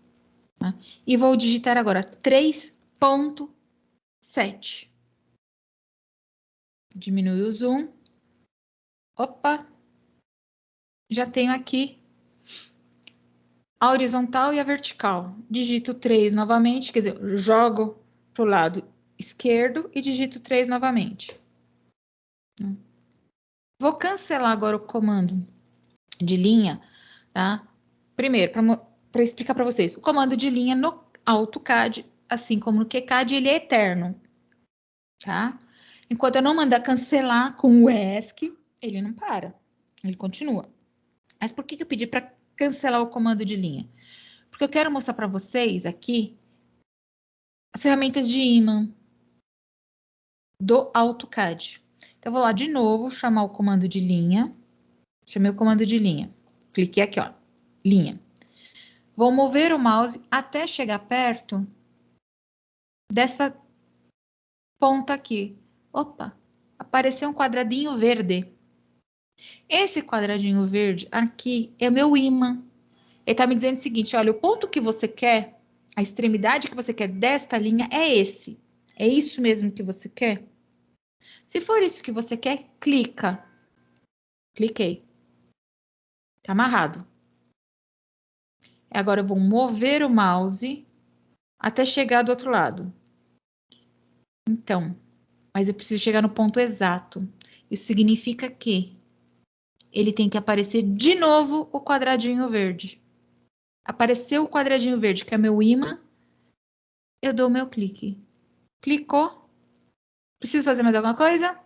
Tá? E vou digitar agora 3.7. Diminui o zoom. Opa! Já tenho aqui a horizontal e a vertical. Digito 3 novamente, quer dizer, jogo para o lado esquerdo e digito 3 novamente. Vou cancelar agora o comando de linha, tá? primeiro, para explicar para vocês, o comando de linha no AutoCAD, assim como no QCAD, ele é eterno, tá? Enquanto eu não mandar cancelar com o ESC, ele não para, ele continua. Mas por que eu pedi para cancelar o comando de linha? Porque eu quero mostrar para vocês aqui as ferramentas de imã do AutoCAD. Então, eu vou lá de novo, chamar o comando de linha. Chamei o comando de linha. Cliquei aqui, ó, linha. Vou mover o mouse até chegar perto dessa ponta aqui. Opa, apareceu um quadradinho verde. Esse quadradinho verde aqui é o meu ímã. Ele está me dizendo o seguinte, olha, o ponto que você quer, a extremidade que você quer desta linha é esse. É isso mesmo que você quer? Se for isso que você quer, clica. Cliquei. Tá amarrado. Agora eu vou mover o mouse até chegar do outro lado. Então, mas eu preciso chegar no ponto exato. Isso significa que ele tem que aparecer de novo o quadradinho verde. Apareceu o quadradinho verde, que é meu ímã, eu dou o meu clique. Clicou. Preciso fazer mais alguma coisa?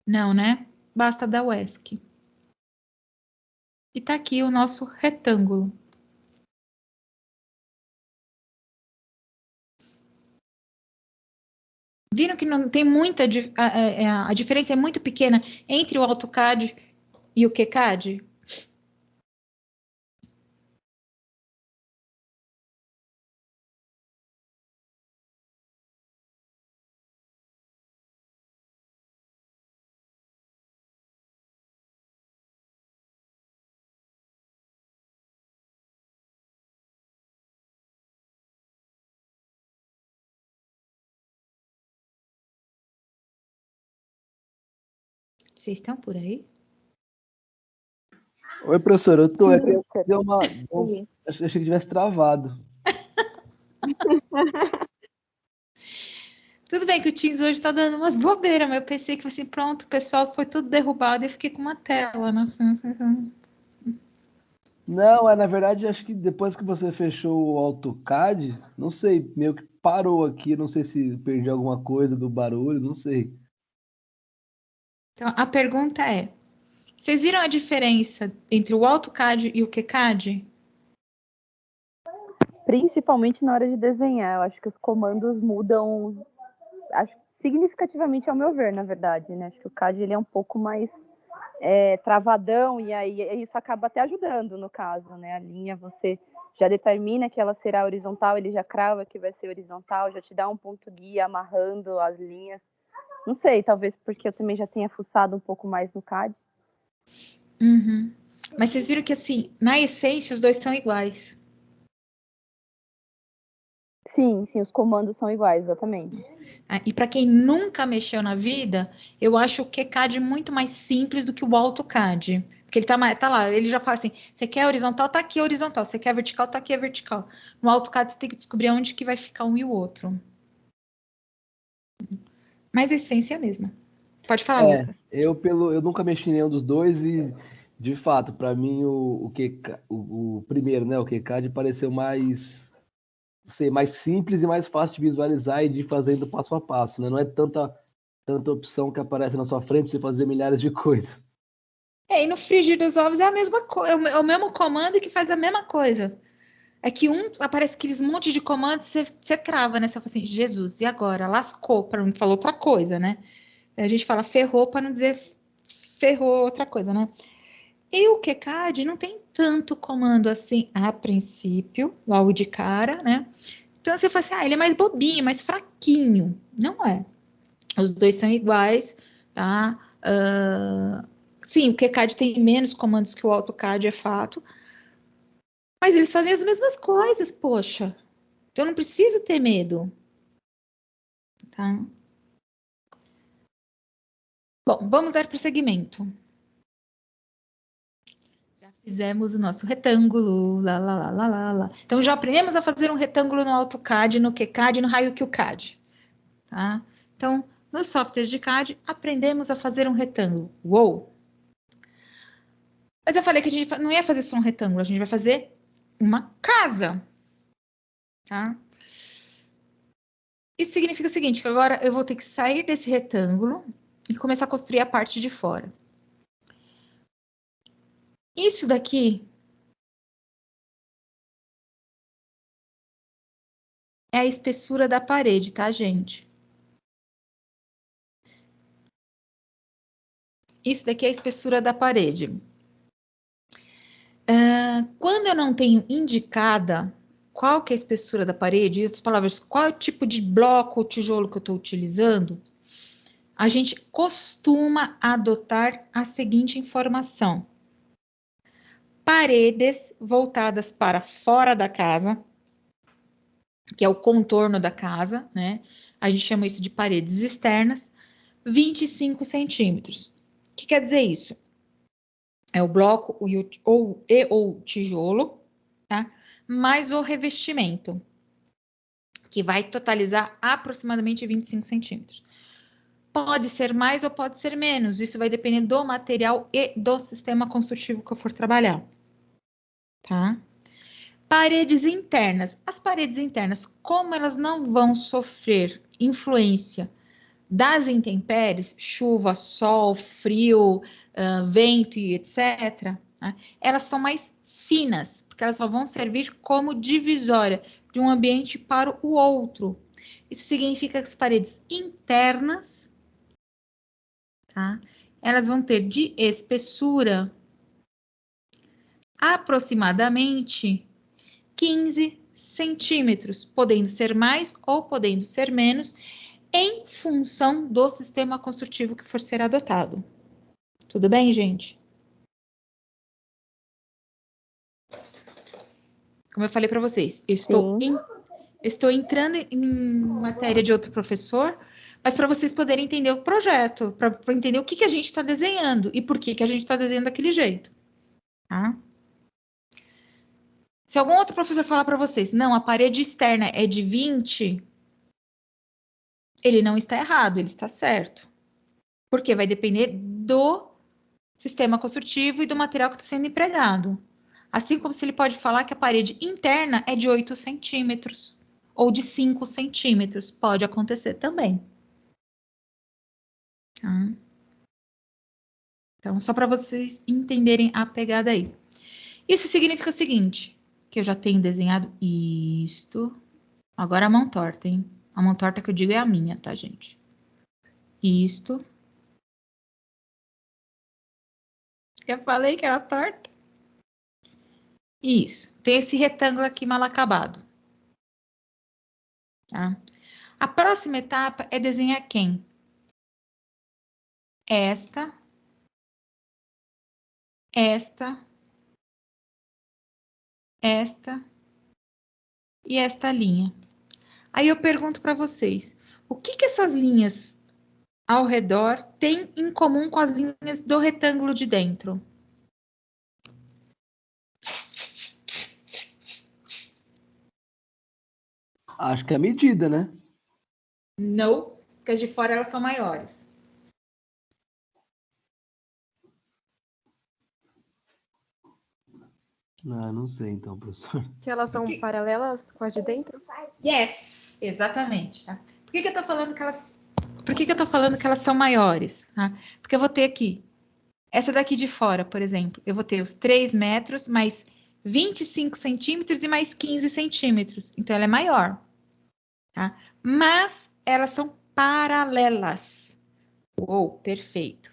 Não, né? Basta dar o ESC. E tá aqui o nosso retângulo. Viram que não tem muita... A diferença é muito pequena entre o AutoCAD e o QCAD? Vocês estão por aí? Oi, professor, eu tô. Sim, Aqui, Sim. achei que tivesse travado. Tudo bem que o Teams hoje tá dando umas bobeiras, mas eu pensei que assim, pronto, o pessoal foi tudo derrubado e eu fiquei com uma tela, né? Não, na verdade, acho que depois que você fechou o AutoCAD, não sei, meio que parou aqui, não sei se perdi alguma coisa do barulho, não sei. Então, a pergunta é, vocês viram a diferença entre o AutoCAD e o QCAD? Principalmente na hora de desenhar. Eu acho que os comandos mudam, acho, significativamente ao meu ver, na verdade, né? Acho que o CAD ele é um pouco mais travadão, e aí isso acaba até ajudando no caso, né? A linha você já determina que ela será horizontal, ele já crava que vai ser horizontal, já te dá um ponto guia amarrando as linhas. Não sei, talvez porque eu também já tenha fuçado um pouco mais no CAD. Uhum. Mas vocês viram que, assim, na essência, os dois são iguais. Sim, os comandos são iguais, exatamente. E para quem nunca mexeu na vida, eu acho o QCAD muito mais simples do que o AutoCAD. Porque ele tá lá, ele já fala assim, você quer horizontal, tá aqui a horizontal. Você quer vertical, tá aqui a vertical. No AutoCAD você tem que descobrir onde que vai ficar um e o outro. Mas a essência é a mesma. Pode falar, Lucas. Eu nunca mexi em nenhum dos dois e, de fato, para mim o primeiro, né, o QCAD pareceu mais simples e mais fácil de visualizar e de ir fazendo passo a passo, né? Não é tanta opção que aparece na sua frente para você fazer milhares de coisas. E no frigir dos ovos é a mesma coisa, é o mesmo comando que faz a mesma coisa. É que aparece aqueles monte de comandos, você trava, né? Você fala assim, Jesus, e agora? Lascou, para não falar outra coisa, né? A gente fala ferrou para não dizer ferrou outra coisa, né? E o QCAD não tem tanto comando assim a princípio, logo de cara, né? Então você fala assim, ele é mais bobinho, mais fraquinho. Não é. Os dois são iguais, tá? Sim, o QCAD tem menos comandos que o AutoCAD, é fato. Mas eles fazem as mesmas coisas, poxa. Então eu não preciso ter medo, tá? Bom, vamos dar prosseguimento. Já fizemos o nosso retângulo, lá, lá, lá, lá, lá, lá. Então já aprendemos a fazer um retângulo no AutoCAD, no QCAD e no RaioQCAD, tá? Então, no software de CAD, aprendemos a fazer um retângulo. Uou! Mas eu falei que a gente não ia fazer só um retângulo, a gente vai fazer uma casa, tá? Isso significa o seguinte, que agora eu vou ter que sair desse retângulo e começar a construir a parte de fora. Isso daqui é a espessura da parede, tá, gente? Isso daqui é a espessura da parede. Quando eu não tenho indicada qual que é a espessura da parede, em outras palavras, qual é o tipo de bloco ou tijolo que eu estou utilizando, a gente costuma adotar a seguinte informação. Paredes voltadas para fora da casa, que é o contorno da casa, né? A gente chama isso de paredes externas, 25 centímetros. O que quer dizer isso? É o bloco ou tijolo, tá? Mais o revestimento, que vai totalizar aproximadamente 25 centímetros. Pode ser mais ou pode ser menos, isso vai depender do material e do sistema construtivo que eu for trabalhar, tá? Paredes internas. As paredes internas, como elas não vão sofrer influência das intempéries, chuva, sol, frio, vento e etc., né? Elas são mais finas, porque elas só vão servir como divisória de um ambiente para o outro. Isso significa que as paredes internas, tá? Elas vão ter de espessura aproximadamente 15 centímetros, podendo ser mais ou podendo ser menos, em função do sistema construtivo que for ser adotado. Tudo bem, gente? Como eu falei para vocês, eu estou entrando em matéria de outro professor, mas para vocês poderem entender o projeto, para entender o que a gente está desenhando e por que a gente está desenhando daquele jeito. Tá? Se algum outro professor falar para vocês, não, a parede externa é de 20, ele não está errado, ele está certo. Porque vai depender do sistema construtivo e do material que está sendo empregado. Assim como se ele pode falar que a parede interna é de 8 centímetros ou de 5 centímetros. Pode acontecer também. Tá? Então, só para vocês entenderem a pegada aí. Isso significa o seguinte, que eu já tenho desenhado isto. Agora a mão torta, hein? A mão torta que eu digo é a minha, tá, gente? Isto. Eu falei que era torta. Isso. Tem esse retângulo aqui mal acabado. Tá? A próxima etapa é desenhar quem? Esta e esta linha. Aí eu pergunto para vocês, o que essas linhas ao redor têm em comum com as linhas do retângulo de dentro? Acho que é a medida, né? Não, porque as de fora elas são maiores. Não sei então, professor. Que elas são paralelas com as de dentro? Yes, exatamente. Tá? Por que eu tô falando que elas são maiores? Tá? Porque eu vou ter aqui, essa daqui de fora, por exemplo, eu vou ter os 3 metros mais 25 centímetros e mais 15 centímetros. Então, ela é maior. Tá? Mas elas são paralelas. Uou, perfeito.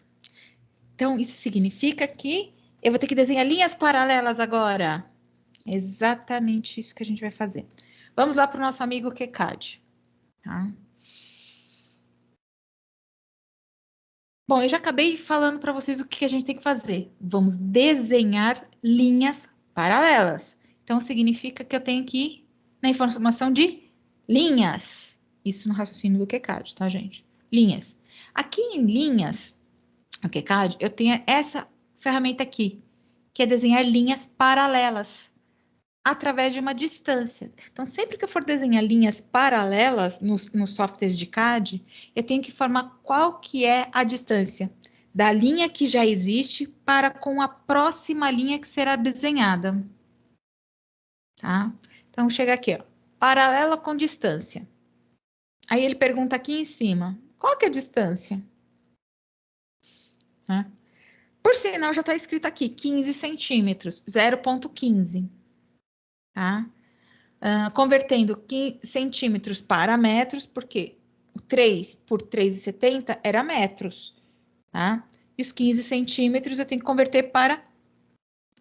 Então, isso significa que eu vou ter que desenhar linhas paralelas agora. Exatamente isso que a gente vai fazer. Vamos lá para o nosso amigo QCAD. Tá? Bom, eu já acabei falando para vocês o que a gente tem que fazer. Vamos desenhar linhas paralelas. Então, significa que eu tenho que ir na informação de linhas. Isso no raciocínio do QCAD, tá, gente? Linhas. Aqui em linhas, no QCAD, eu tenho essa ferramenta aqui, que é desenhar linhas paralelas através de uma distância. Então, sempre que eu for desenhar linhas paralelas nos softwares de CAD, eu tenho que informar qual que é a distância da linha que já existe para com a próxima linha que será desenhada. Tá? Então, chega aqui, ó, paralela com distância. Aí ele pergunta aqui em cima, qual que é a distância? Né? Por sinal, já está escrito aqui, 15 centímetros, 0,15. Tá? Convertendo centímetros para metros, porque o 3 por 3,70 era metros. Tá? E os 15 centímetros eu tenho que converter para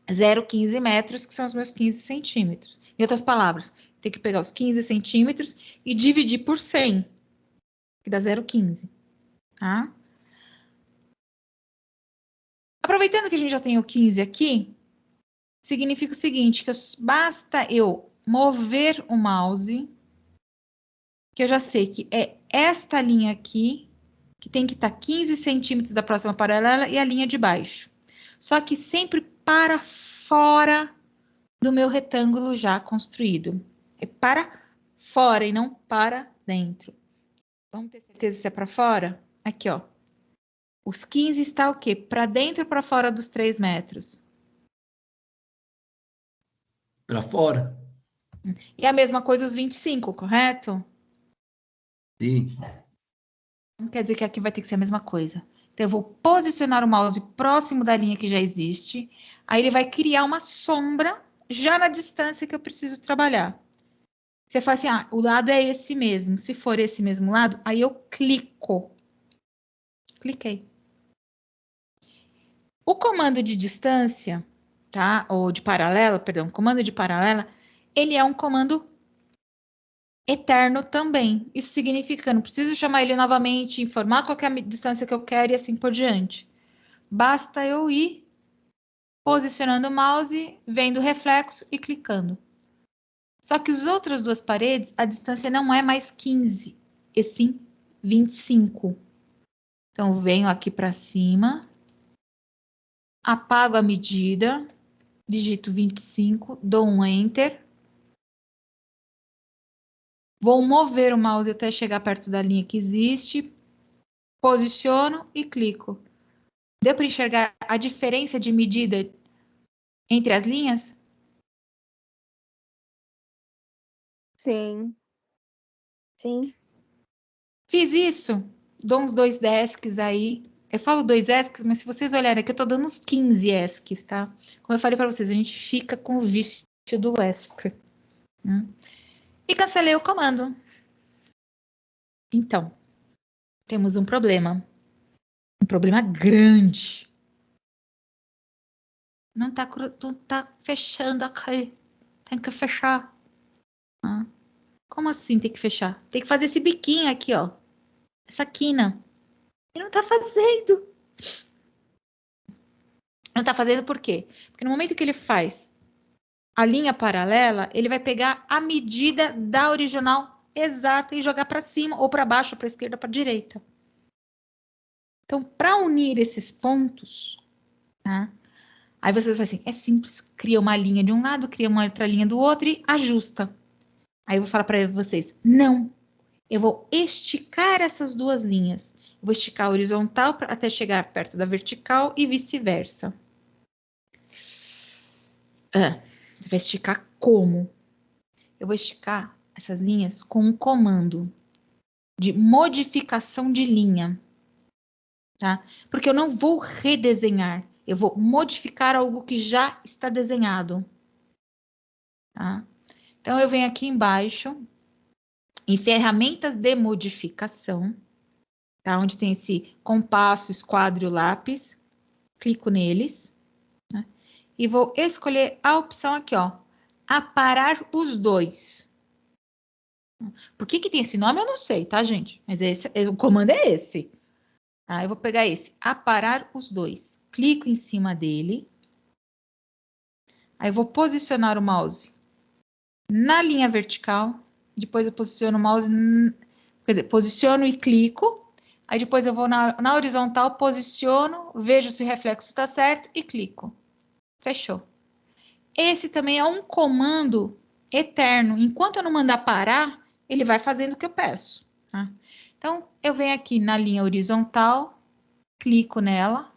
0,15 metros, que são os meus 15 centímetros. Em outras palavras, tem que pegar os 15 centímetros e dividir por 100, que dá 0,15. Tá? Aproveitando que a gente já tem o 15 aqui, significa o seguinte, que basta eu mover o mouse, que eu já sei que é esta linha aqui, que tem que estar 15 centímetros da próxima paralela e a linha de baixo. Só que sempre para fora do meu retângulo já construído. É para fora e não para dentro. Vamos ter certeza se é para fora? Aqui, ó. Os 15 está o quê? Para dentro ou para fora dos 3 metros? Para fora? E a mesma coisa os 25, correto? Sim. Não quer dizer que aqui vai ter que ser a mesma coisa. Então, eu vou posicionar o mouse próximo da linha que já existe. Aí, ele vai criar uma sombra já na distância que eu preciso trabalhar. Você fala assim, o lado é esse mesmo. Se for esse mesmo lado, aí eu clico. Cliquei. O comando de distância, tá? Ou de paralela, perdão, comando de paralela, ele é um comando eterno também. Isso significa que eu não preciso chamar ele novamente, informar qual que é a distância que eu quero e assim por diante. Basta eu ir posicionando o mouse, vendo o reflexo e clicando. Só que as outras duas paredes, a distância não é mais 15, e sim 25. Então, eu venho aqui para cima, apago a medida, digito 25, dou um Enter. Vou mover o mouse até chegar perto da linha que existe, posiciono e clico. Deu para enxergar a diferença de medida entre as linhas? Sim. Sim. Fiz isso, dou uns 2 ESCs aí. Eu falo 2 ESCs, mas se vocês olharem aqui, eu tô dando uns 15 ESCs, tá? Como eu falei para vocês, a gente fica com o vício do ESC. E cancelei o comando. Então, temos um problema. Um problema grande. Não tá fechando aqui. Tem que fechar. Como assim tem que fechar? Tem que fazer esse biquinho aqui, ó. Essa quina. E não tá fazendo. Não tá fazendo por quê? Porque no momento que ele faz a linha paralela, ele vai pegar a medida da original exata e jogar para cima, ou para baixo, para esquerda, para direita. Então, para unir esses pontos, tá? Aí você vai assim, é simples, cria uma linha de um lado, cria uma outra linha do outro e ajusta. Aí eu vou falar para vocês, não, eu vou esticar essas duas linhas. Eu vou esticar a horizontal até chegar perto da vertical e vice-versa. Você vai esticar como? Eu vou esticar essas linhas com um comando de modificação de linha, tá? Porque eu não vou redesenhar, eu vou modificar algo que já está desenhado, tá? Então, eu venho aqui embaixo, em ferramentas de modificação, tá? Onde tem esse compasso, esquadro e lápis, clico neles, né? E vou escolher a opção aqui, ó, aparar os dois. Por que tem esse nome, eu não sei, tá, gente? Mas o comando é esse. Tá? Eu vou pegar esse, aparar os dois. Clico em cima dele. Aí eu vou posicionar o mouse na linha vertical. Depois eu posiciono o mouse, quer dizer, posiciono e clico. Aí depois eu vou na horizontal, posiciono, vejo se o reflexo está certo e clico. Fechou. Esse também é um comando eterno. Enquanto eu não mandar parar, ele vai fazendo o que eu peço. Tá? Então, eu venho aqui na linha horizontal, clico nela,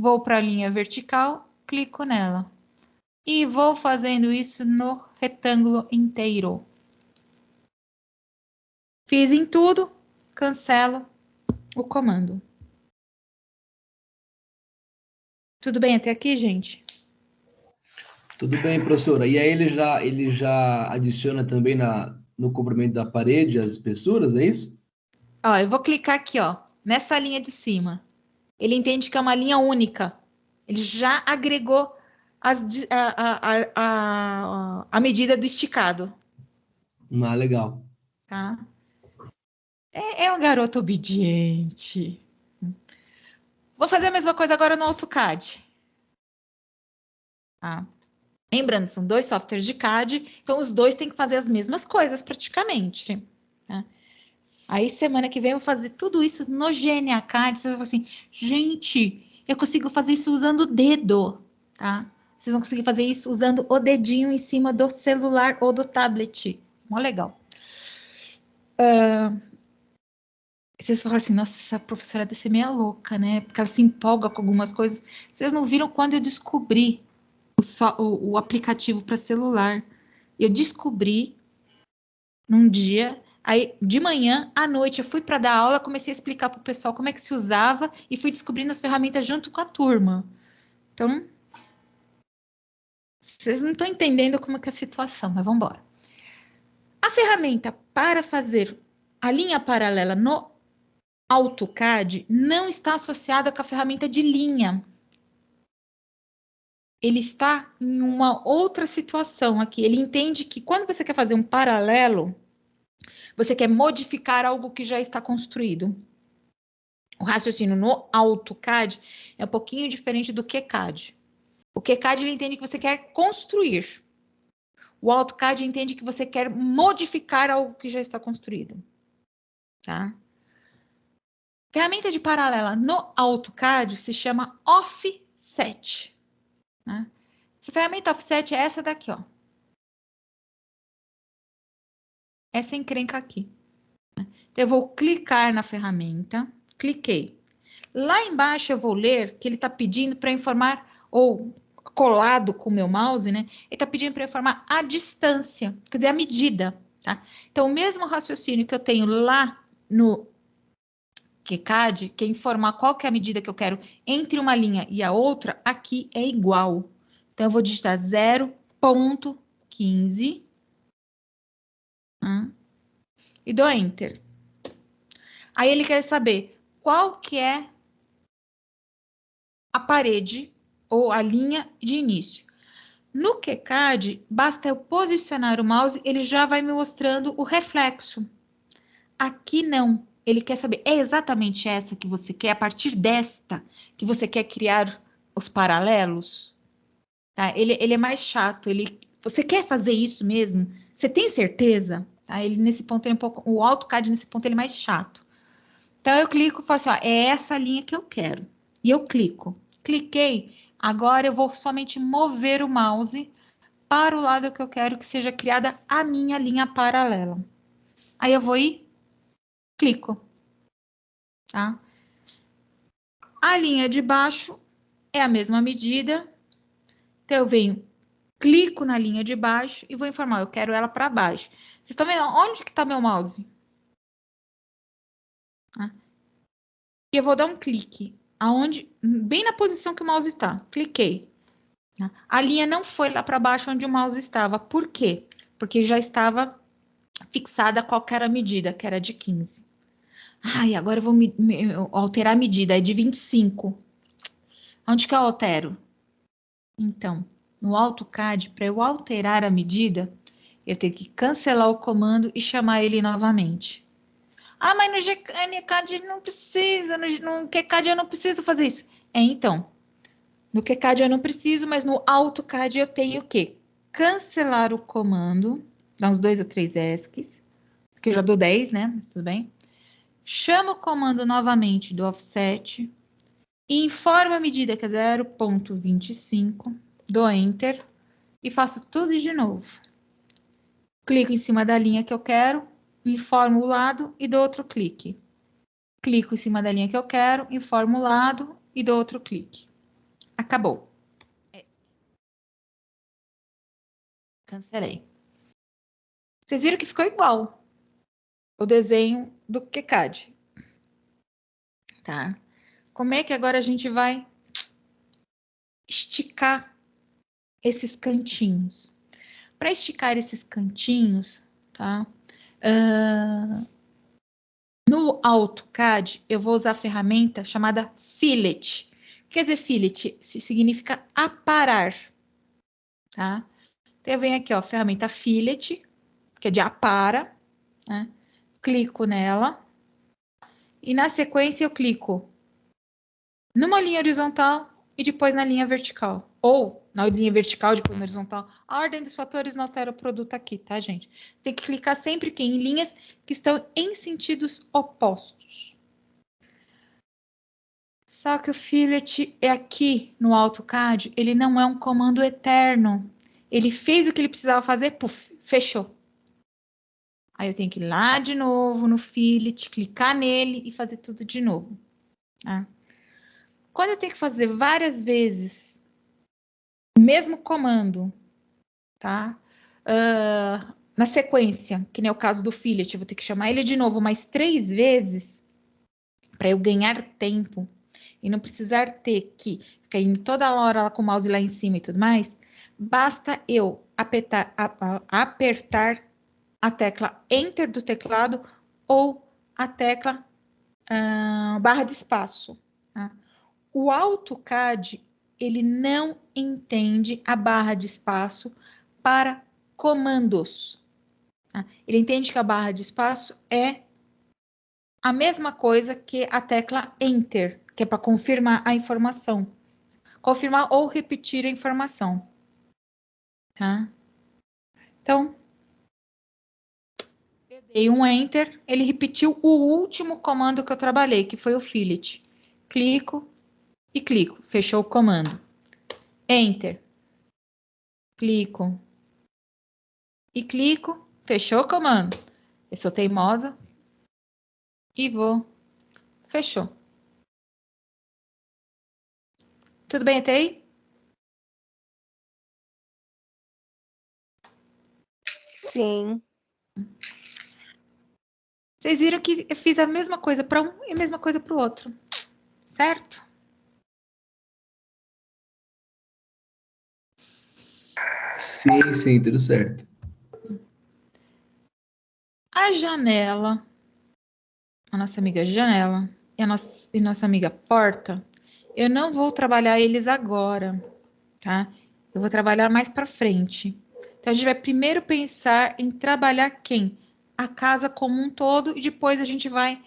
vou para a linha vertical, clico nela. E vou fazendo isso no retângulo inteiro. Fiz em tudo, cancelo o comando. Tudo bem até aqui, gente? Tudo bem, professora. E aí ele já adiciona também no comprimento da parede as espessuras, é isso? Ó, eu vou clicar aqui, ó, nessa linha de cima. Ele entende que é uma linha única. Ele já agregou a medida do esticado, Ah, legal. tá? É um garoto obediente. Vou fazer a mesma coisa agora no AutoCAD. Tá? Lembrando, são dois softwares de CAD, então os dois têm que fazer as mesmas coisas praticamente. Tá? Aí semana que vem eu vou fazer tudo isso no GNA CAD. Você vai falar assim, gente, eu consigo fazer isso usando o dedo, tá? Vocês vão conseguir fazer isso usando o dedinho em cima do celular ou do tablet. Mó legal. Vocês falam assim, nossa, essa professora deve ser meia louca, né? Porque ela se empolga com algumas coisas. Vocês não viram quando eu descobri o aplicativo para celular. Eu descobri num dia, aí de manhã à noite eu fui para dar aula, comecei a explicar para o pessoal como é que se usava e fui descobrindo as ferramentas junto com a turma. Então, vocês não estão entendendo como é que é a situação, mas vamos embora. A ferramenta para fazer a linha paralela no AutoCAD não está associada com a ferramenta de linha. Ele está em uma outra situação aqui. Ele entende que quando você quer fazer um paralelo, você quer modificar algo que já está construído. O raciocínio no AutoCAD é um pouquinho diferente do QCAD. O QCAD ele entende que você quer construir. O AutoCAD entende que você quer modificar algo que já está construído. Tá? Ferramenta de paralela no AutoCAD se chama Offset. Né? Essa ferramenta Offset é essa daqui, ó. Essa encrenca aqui. Então, eu vou clicar na ferramenta, cliquei. Lá embaixo eu vou ler que ele está pedindo para informar, ou colado com o meu mouse, né? Ele está pedindo para informar a distância, quer dizer, a medida, tá? Então, o mesmo raciocínio que eu tenho lá no QCAD, que é informar qual que é a medida que eu quero entre uma linha e a outra, aqui é igual. Então, eu vou digitar 0,15 e dou Enter. Aí ele quer saber qual que é a parede ou a linha de início. No QCAD, basta eu posicionar o mouse, ele já vai me mostrando o reflexo. Aqui não. Ele quer saber, é exatamente essa que você quer? A partir desta que você quer criar os paralelos? Tá? Ele é mais chato. Você quer fazer isso mesmo? Você tem certeza? Tá? Ele nesse ponto, ele é um pouco, o AutoCAD nesse ponto ele é mais chato. Então eu clico e falo assim, ó, é essa linha que eu quero. E eu clico. Cliquei. Agora eu vou somente mover o mouse para o lado que eu quero que seja criada a minha linha paralela. Aí eu vou e clico. Tá? A linha de baixo é a mesma medida. Então eu venho, clico na linha de baixo e vou informar, eu quero ela para baixo. Vocês estão vendo onde que está meu mouse? Tá? E eu vou dar um clique aonde, bem na posição que o mouse está. Cliquei. A linha não foi lá para baixo onde o mouse estava. Por quê? Porque já estava fixada qual era a medida, que era de 15. E agora eu vou alterar a medida, é de 25. Onde que eu altero? Então, no AutoCAD, para eu alterar a medida, eu tenho que cancelar o comando e chamar ele novamente. Mas no GNCAD não precisa, no QCAD eu não preciso fazer isso. Então, no QCAD eu não preciso, mas no AutoCAD eu tenho que cancelar o comando, dá uns 2 ou 3 ESCs, porque eu já dou 10, né? Mas tudo bem. Chamo o comando novamente do offset e informo a medida que é 0,25, dou Enter e faço tudo de novo. Clico em cima da linha que eu quero, informo o lado e dou outro clique. clico em cima da linha que eu quero, informo o lado e dou outro clique. Acabou. Cancelei. Vocês viram que ficou igual o desenho do QCAD, tá? Como é que agora a gente vai esticar esses cantinhos? Para esticar esses cantinhos, tá? No AutoCAD, eu vou usar a ferramenta chamada Fillet. Quer dizer, Fillet significa aparar, tá? Então, eu venho aqui, ó, ferramenta Fillet, que é de apara, né? Clico nela. E na sequência eu clico numa linha horizontal e depois na linha vertical. Ou na linha vertical, depois na horizontal. A ordem dos fatores não altera o produto aqui, tá, gente? Tem que clicar sempre em linhas que estão em sentidos opostos. Só que o fillet é aqui no AutoCAD, ele não é um comando eterno. Ele fez o que ele precisava fazer, puf, fechou. Aí eu tenho que ir lá de novo no fillet, clicar nele e fazer tudo de novo. Tá? Quando eu tenho que fazer várias vezes o mesmo comando, tá? Na sequência, que nem é o caso do fillet, eu vou ter que chamar ele de novo mais 3 vezes para eu ganhar tempo e não precisar ter que ficar indo toda hora lá com o mouse lá em cima e tudo mais, basta eu apertar a tecla Enter do teclado ou a tecla barra de espaço. Tá? O AutoCAD, ele não entende a barra de espaço para comandos. Tá? Ele entende que a barra de espaço é a mesma coisa que a tecla Enter, que é para confirmar a informação. Confirmar ou repetir a informação. Tá? Então, eu dei um Enter, ele repetiu o último comando que eu trabalhei, que foi o fillet. Clico e clico. Fechou o comando. Enter. Clico. E clico. Fechou o comando. Eu sou teimosa. E vou. Fechou. Tudo bem até aí? Sim. Vocês viram que eu fiz a mesma coisa para um e a mesma coisa para o outro. Certo? Sim, sim, tudo certo. A janela, a nossa amiga janela e nossa amiga porta, eu não vou trabalhar eles agora, tá? Eu vou trabalhar mais para frente. Então, a gente vai primeiro pensar em trabalhar quem? A casa como um todo e depois a gente vai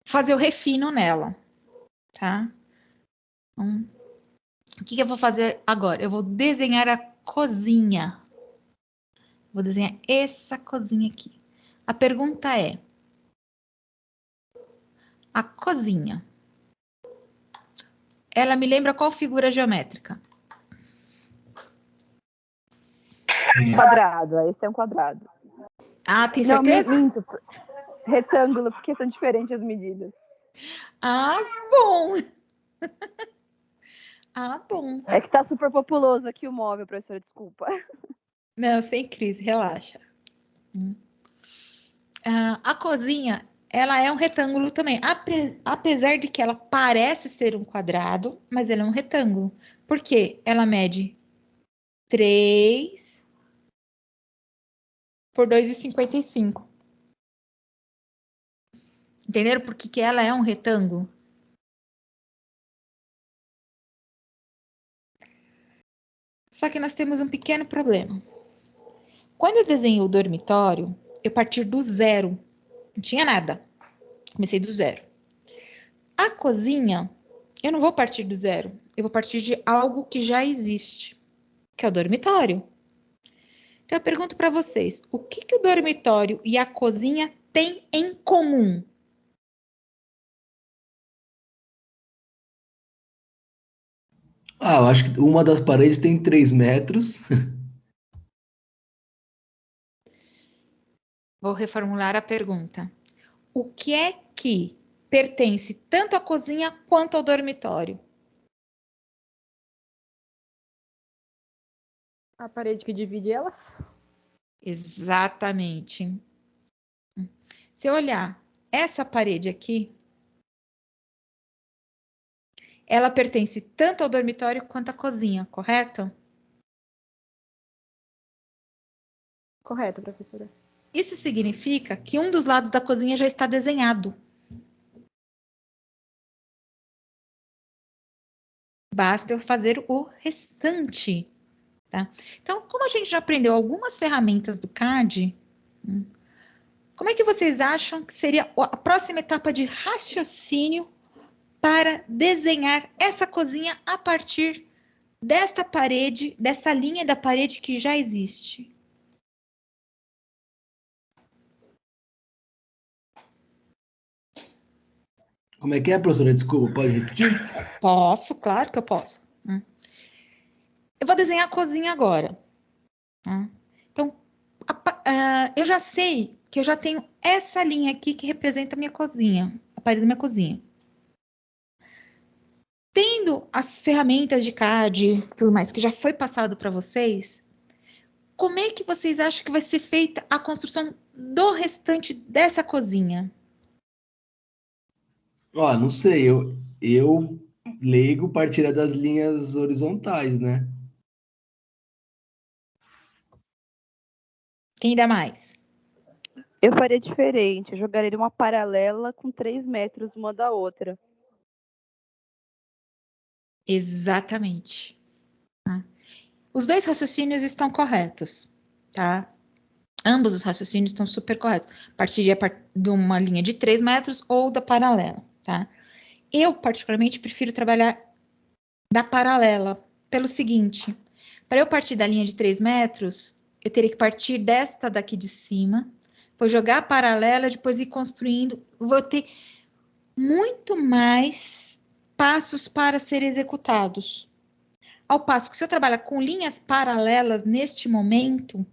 fazer o refino nela, tá? Então, o que eu vou fazer agora? Eu vou desenhar a cozinha. Vou desenhar essa cozinha aqui. A pergunta é: a cozinha, ela me lembra qual figura geométrica? Quadrado, esse é um quadrado. Ah, tem Não, certeza? minto. Retângulo, porque são diferentes as medidas. Ah, bom. Ah, bom. É que tá super populoso aqui o móvel, professora, desculpa. Não, sem crise, relaxa. A cozinha, ela é um retângulo também. Apesar de que ela parece ser um quadrado, mas ela é um retângulo. Por quê? Ela mede 3 por 2,55. Entenderam por que ela é um retângulo? Só que nós temos um pequeno problema. Quando eu desenhei o dormitório, eu parti do zero. Não tinha nada. Comecei do zero. A cozinha, eu não vou partir do zero. Eu vou partir de algo que já existe, que é o dormitório. Então, eu pergunto para vocês, o que o dormitório e a cozinha têm em comum? Ah, eu acho que uma das paredes tem 3 metros. Vou reformular a pergunta. O que é que pertence tanto à cozinha quanto ao dormitório? A parede que divide elas? Exatamente. Se eu olhar essa parede aqui, ela pertence tanto ao dormitório quanto à cozinha, correto? Correto, professora. Isso significa que um dos lados da cozinha já está desenhado. Basta eu fazer o restante, tá? Então, como a gente já aprendeu algumas ferramentas do CAD, como é que vocês acham que seria a próxima etapa de raciocínio para desenhar essa cozinha a partir desta parede, dessa linha da parede que já existe? Como é que é, professora? Desculpa, pode repetir? Posso, claro que eu posso. Eu vou desenhar a cozinha agora. Tá? Então, eu já sei que eu já tenho essa linha aqui que representa a minha cozinha, a parede da minha cozinha. Tendo as ferramentas de CAD e tudo mais que já foi passado para vocês, como é que vocês acham que vai ser feita a construção do restante dessa cozinha? Ó, não sei, eu leigo partilha das linhas horizontais, né? Quem dá mais? Eu faria diferente. Eu jogaria uma paralela com 3 metros uma da outra. Exatamente. Tá? Os dois raciocínios estão corretos, tá? Ambos os raciocínios estão super corretos. Partiria de uma linha de 3 metros ou da paralela, tá? Eu, particularmente, prefiro trabalhar da paralela, pelo seguinte: para eu partir da linha de 3 metros, eu teria que partir desta daqui de cima, vou jogar a paralela, depois ir construindo, vou ter muito mais passos para ser executados. Ao passo que se eu trabalhar com linhas paralelas neste momento,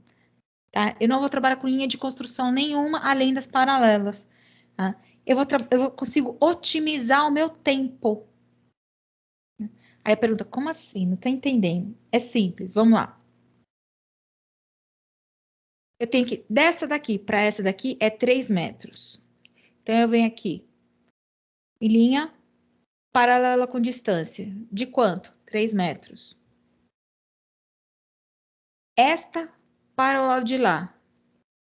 tá? Eu não vou trabalhar com linha de construção nenhuma além das paralelas, tá? Eu consigo otimizar o meu tempo. Aí a pergunta, como assim? Não tô entendendo. É simples, vamos lá. Eu tenho que, dessa daqui para essa daqui é 3 metros. Então, eu venho aqui, em linha paralela com distância. De quanto? 3 metros. Esta para o lado de lá.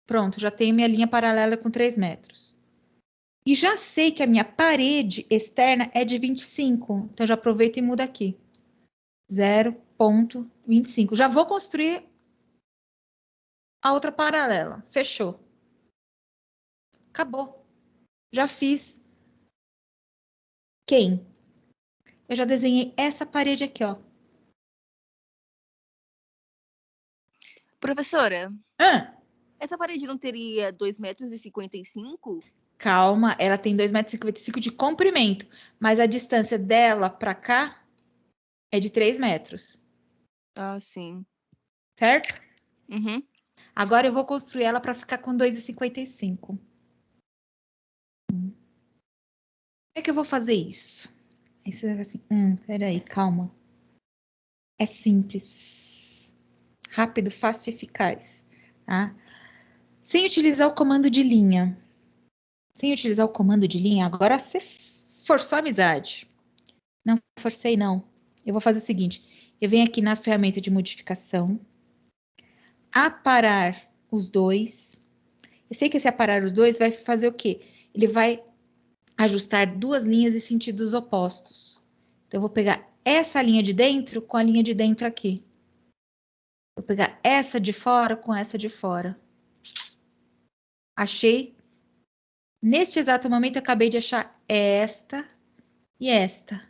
Pronto, já tenho minha linha paralela com 3 metros. E já sei que a minha parede externa é de 25. Então, já aproveito e mudo aqui. 0,25. Já vou construir a outra paralela. Fechou. Acabou. Já fiz. Quem? Eu já desenhei essa parede aqui, ó. Professora, Ah, essa parede não teria 2,55 metros? calma, ela tem 2,55 metros de comprimento, mas a distância dela para cá é de 3 metros, Ah, sim. certo? Uhum. Agora eu vou construir ela para ficar com 2,55. Como é que eu vou fazer isso? Aí você vai assim, peraí, calma. É simples, rápido, fácil e eficaz, tá? Sem utilizar o comando de linha. Sem utilizar o comando de linha, agora você forçou a amizade. Não forcei, não. Eu vou fazer o seguinte. Eu venho aqui na ferramenta de modificação. Aparar os dois. Eu sei que esse aparar os dois vai fazer o quê? Ele vai ajustar duas linhas em sentidos opostos. Então, eu vou pegar essa linha de dentro com a linha de dentro aqui. Vou pegar essa de fora com essa de fora. Achei. Neste exato momento, eu acabei de achar esta e esta.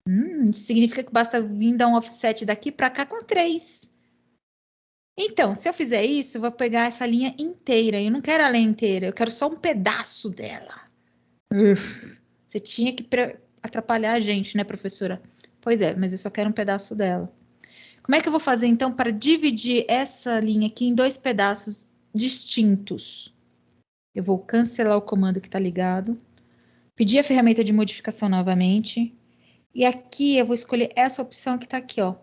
Isso significa que basta vir dar um offset daqui para cá com 3. Então, se eu fizer isso, eu vou pegar essa linha inteira. Eu não quero a linha inteira, eu quero só um pedaço dela. Você tinha que atrapalhar a gente, né, professora? Pois é, mas eu só quero um pedaço dela. Como é que eu vou fazer, então, para dividir essa linha aqui em dois pedaços distintos? Eu vou cancelar o comando que está ligado, pedir a ferramenta de modificação novamente, e aqui eu vou escolher essa opção que está aqui, ó.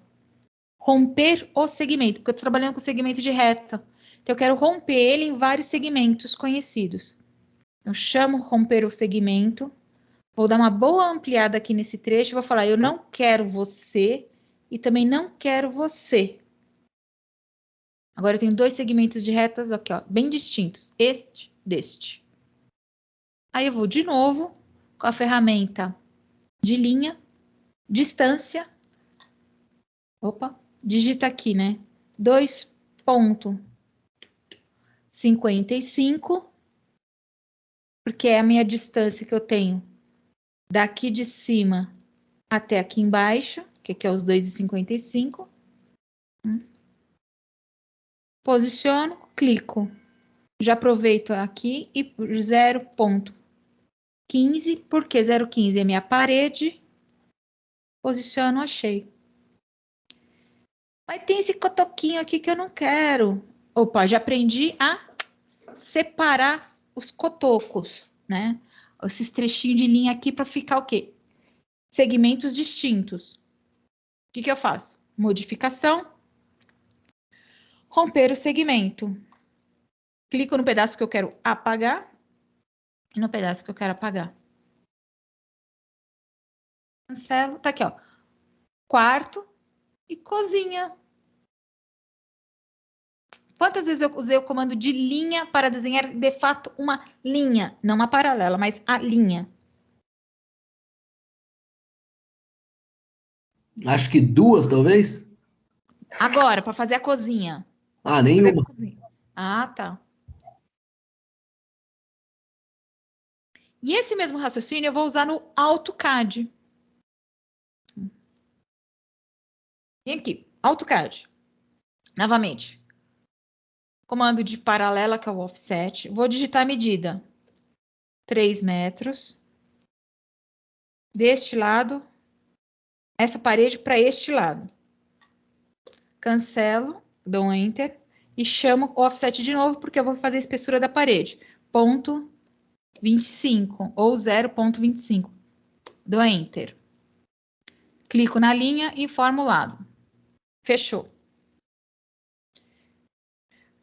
Romper o segmento, porque eu estou trabalhando com segmento de reta. Então, eu quero romper ele em vários segmentos conhecidos. Eu chamo romper o segmento, vou dar uma boa ampliada aqui nesse trecho, vou falar, eu não quero você e também não quero você. Agora eu tenho dois segmentos de retas aqui, ó, bem distintos, este deste. Aí eu vou de novo com a ferramenta de linha, distância. Opa, digita aqui, né? 2,55, porque é a minha distância que eu tenho daqui de cima até aqui embaixo, que aqui é os 2,55. Posiciono, clico. Já aproveito aqui e 0,15, porque 0,15 é minha parede. Posiciono, achei. Mas tem esse cotoquinho aqui que eu não quero. Opa, já aprendi a separar os cotocos, né? Esses trechinhos de linha aqui para ficar o quê? Segmentos distintos. O que eu faço? Modificação. Romper o segmento. Clico no pedaço que eu quero apagar e no pedaço que eu quero apagar. Cancelo. Tá aqui, ó. Quarto e cozinha. Quantas vezes eu usei o comando de linha para desenhar, de fato, uma linha? Não uma paralela, mas a linha. Acho que 2, talvez. Agora, para fazer a cozinha. Ah, nenhuma. Ah, tá. E esse mesmo raciocínio eu vou usar no AutoCAD. Vem aqui, AutoCAD. Novamente. Comando de paralela, que é o offset. Vou digitar a medida. 3 metros. Deste lado. Essa parede para este lado. Cancelo, dou um Enter. E chamo o offset de novo, porque eu vou fazer a espessura da parede. Ponto 25 ou 0,25. Dou Enter. Clico na linha e informo o lado. Fechou.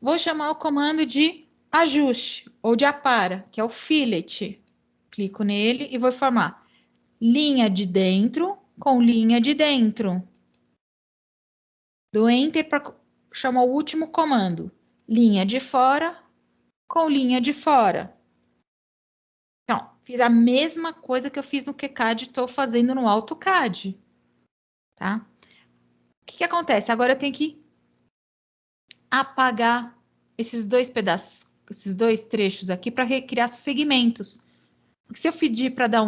Vou chamar o comando de ajuste ou de apara, que é o fillet. Clico nele e vou formar linha de dentro com linha de dentro. Dou Enter para chamar o último comando. Linha de fora com linha de fora. Então, fiz a mesma coisa que eu fiz no QCAD, estou fazendo no AutoCAD. Tá? O que acontece? Agora eu tenho que apagar esses dois pedaços, esses dois trechos aqui para recriar segmentos. Porque se eu pedir para dar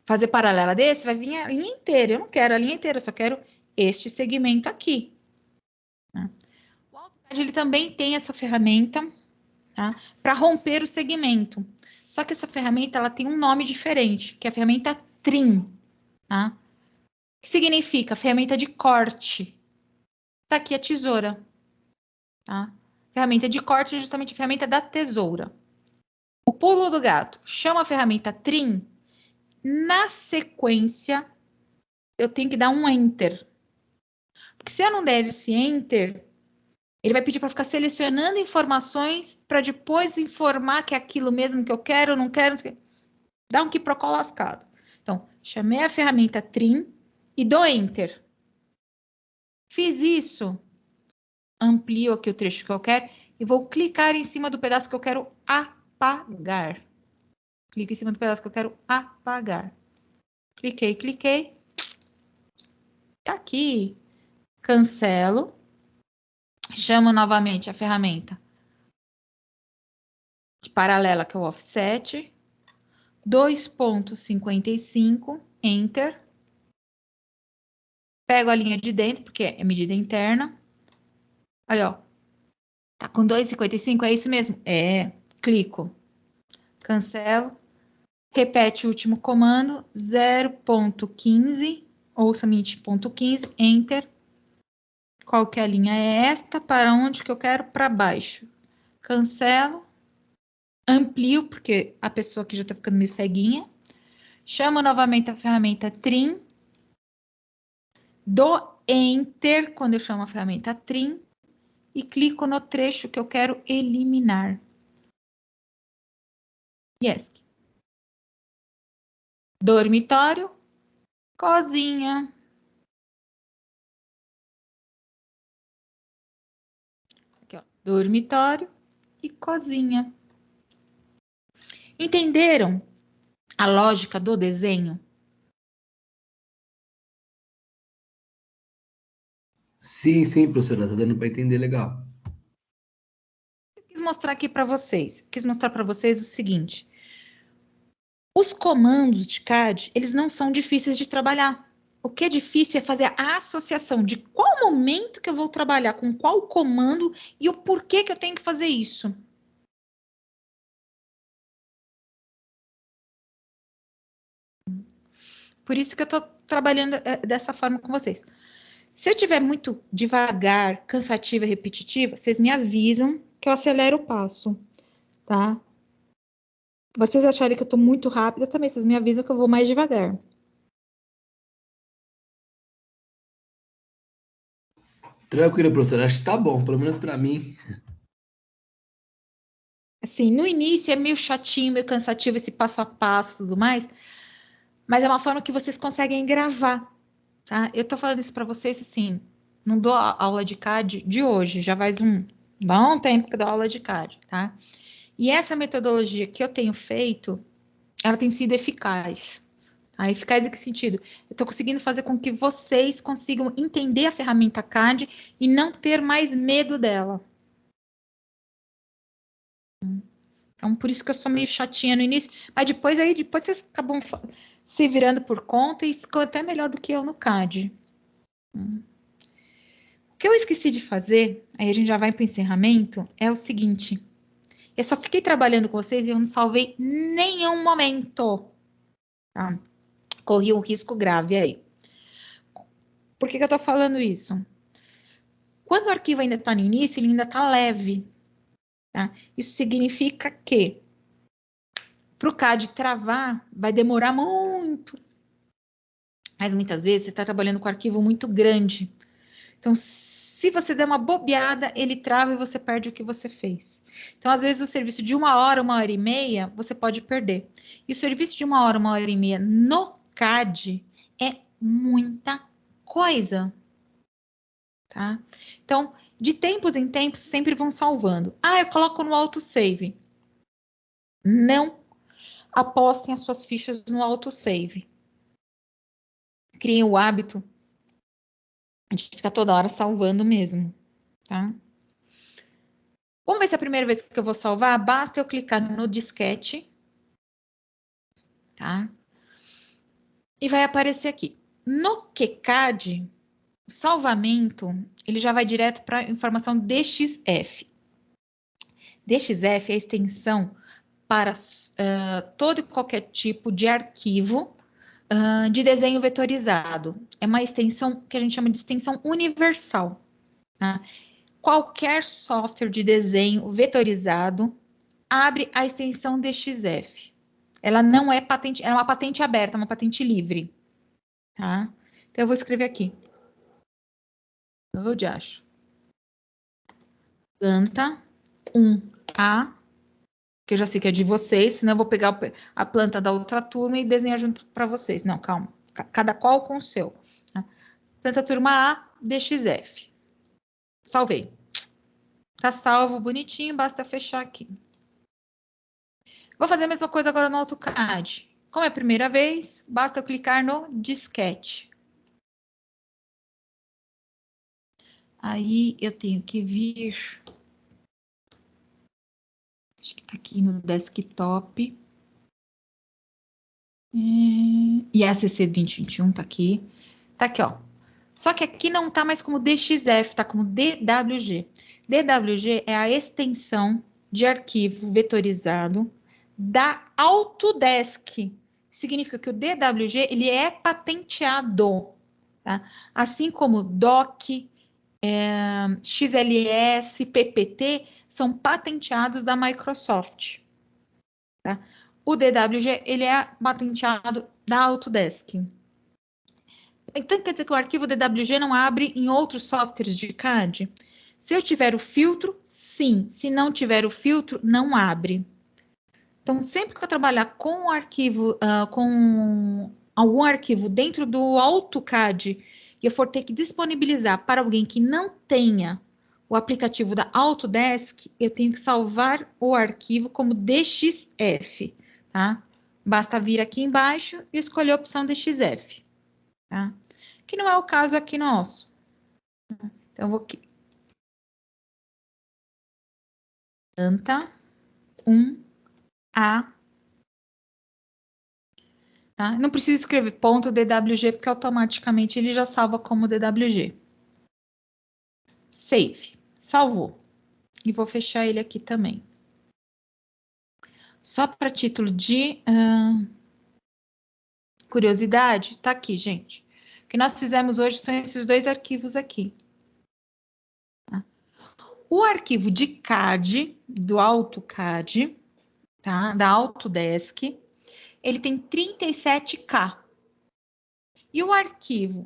fazer paralela desse, vai vir a linha inteira. Eu não quero a linha inteira, eu só quero este segmento aqui. Né? O AutoCAD ele também tem essa ferramenta, tá? Para romper o segmento. Só que essa ferramenta ela tem um nome diferente, que é a ferramenta Trim. Tá? Que significa ferramenta de corte. Tá aqui a tesoura. Tá? Ferramenta de corte é justamente a ferramenta da tesoura. O pulo do gato chama a ferramenta Trim. Na sequência, eu tenho que dar um Enter. Porque se eu não der esse Enter, ele vai pedir para ficar selecionando informações para depois informar que é aquilo mesmo que eu quero, não quero. Dá um quiprocó lascado. Então, chamei a ferramenta Trim e dou Enter. Fiz isso, amplio aqui o trecho que eu quero e vou clicar em cima do pedaço que eu quero apagar. Clico em cima do pedaço que eu quero apagar. Cliquei, cliquei. Tá aqui. Cancelo. Chamo novamente a ferramenta de paralela, que é o offset. 2,55, Enter. Pego a linha de dentro, porque é medida interna. Aí, ó. Tá com 2,55, é isso mesmo? É. Clico. Cancelo. Repete o último comando. 0,15, ou somente 0,15, Enter. Qual que é a linha? É esta, para onde que eu quero? Para baixo. Cancelo. Amplio, porque a pessoa aqui já está ficando meio ceguinha. Chamo novamente a ferramenta Trim. Dou Enter quando eu chamo a ferramenta Trim. E clico no trecho que eu quero eliminar. Yes. Dormitório. Cozinha. Aqui, ó. Dormitório e cozinha. Entenderam a lógica do desenho? Sim, sim, professora, tá dando para entender legal. Quis mostrar aqui para vocês. Quis mostrar para vocês o seguinte. Os comandos de CAD, eles não são difíceis de trabalhar. O que é difícil é fazer a associação de qual momento que eu vou trabalhar com qual comando e o porquê que eu tenho que fazer isso. Por isso que eu estou trabalhando dessa forma com vocês. Se eu estiver muito devagar, cansativa e repetitiva, vocês me avisam que eu acelero o passo, tá? Vocês acharem que eu estou muito rápida também, vocês me avisam que eu vou mais devagar. Tranquilo, professora, acho que tá bom, pelo menos para mim. Assim, no início é meio chatinho, meio cansativo esse passo a passo e tudo mais, mas é uma forma que vocês conseguem gravar, tá? Eu tô falando isso para vocês, assim, não dou aula de CAD de hoje, já faz um bom tempo que eu dou aula de CAD, tá? E essa metodologia que eu tenho feito, ela tem sido eficaz. Tá? Eficaz em que sentido? Eu tô conseguindo fazer com que vocês consigam entender a ferramenta CAD e não ter mais medo dela. Então, por isso que eu sou meio chatinha no início, mas depois vocês acabam se virando por conta e ficam até melhor do que eu no CAD. O que eu esqueci de fazer, aí a gente já vai para o encerramento, é o seguinte. Eu só fiquei trabalhando com vocês e eu não salvei nenhum momento. Tá? Corri um risco grave aí. Por que eu tô falando isso? Quando o arquivo ainda está no início, ele ainda está leve. Tá? Isso significa que para o CAD travar, vai demorar muito. Mas muitas vezes você está trabalhando com arquivo muito grande. Então, se você der uma bobeada, ele trava e você perde o que você fez. Então, às vezes, o serviço de 1 hora e meia, você pode perder. E o serviço de 1 hora e meia no CAD é muita coisa. Tá? Então, de tempos em tempos, sempre vão salvando. Ah, eu coloco no autosave. Não apostem as suas fichas no autosave. Criem o hábito de ficar toda hora salvando mesmo, tá? Vamos ver se é a primeira vez que eu vou salvar. Basta eu clicar no disquete, tá? E vai aparecer aqui. No QCAD, o salvamento, ele já vai direto para a informação DXF. DXF é a extensão para todo e qualquer tipo de arquivo de desenho vetorizado. É uma extensão que a gente chama de extensão universal. Tá? Qualquer software de desenho vetorizado abre a extensão DXF. Ela não é patente, é uma patente aberta, uma patente livre. Tá? Então, eu vou escrever aqui. Eu já acho. Planta 1A, que eu já sei que é de vocês, senão eu vou pegar a planta da outra turma e desenhar junto para vocês. Não, calma. Cada qual com o seu. Tá? Planta turma A, DXF. Salvei. Tá salvo, bonitinho, basta fechar aqui. Vou fazer a mesma coisa agora no AutoCAD. Como é a primeira vez, basta eu clicar no disquete. Aí eu tenho que vir. Acho que tá aqui no desktop. E a ACC 2021 tá aqui. Tá aqui, ó. Só que aqui não tá mais como DXF, tá como DWG. DWG é a extensão de arquivo vetorizado da Autodesk. Significa que o DWG ele é patenteado, tá? Assim como DOC, XLS, PPT, são patenteados da Microsoft. Tá? O DWG, ele é patenteado da Autodesk. Então, quer dizer que o arquivo DWG não abre em outros softwares de CAD? Se eu tiver o filtro, sim. Se não tiver o filtro, não abre. Então, sempre que eu trabalhar com o arquivo, com algum arquivo dentro do AutoCAD, e eu for ter que disponibilizar para alguém que não tenha o aplicativo da Autodesk, eu tenho que salvar o arquivo como DXF, tá? Basta vir aqui embaixo e escolher a opção DXF, tá? Que não é o caso aqui nosso. Então, eu vou aqui. Planta 1A. Tá? Não preciso escrever ponto .dwg, porque automaticamente ele já salva como DWG. Save. Salvou. E vou fechar ele aqui também. Só para título de curiosidade, tá aqui, gente. O que nós fizemos hoje são esses dois arquivos aqui. Tá? O arquivo de CAD, do AutoCAD, tá? Da Autodesk, ele tem 37K. E o arquivo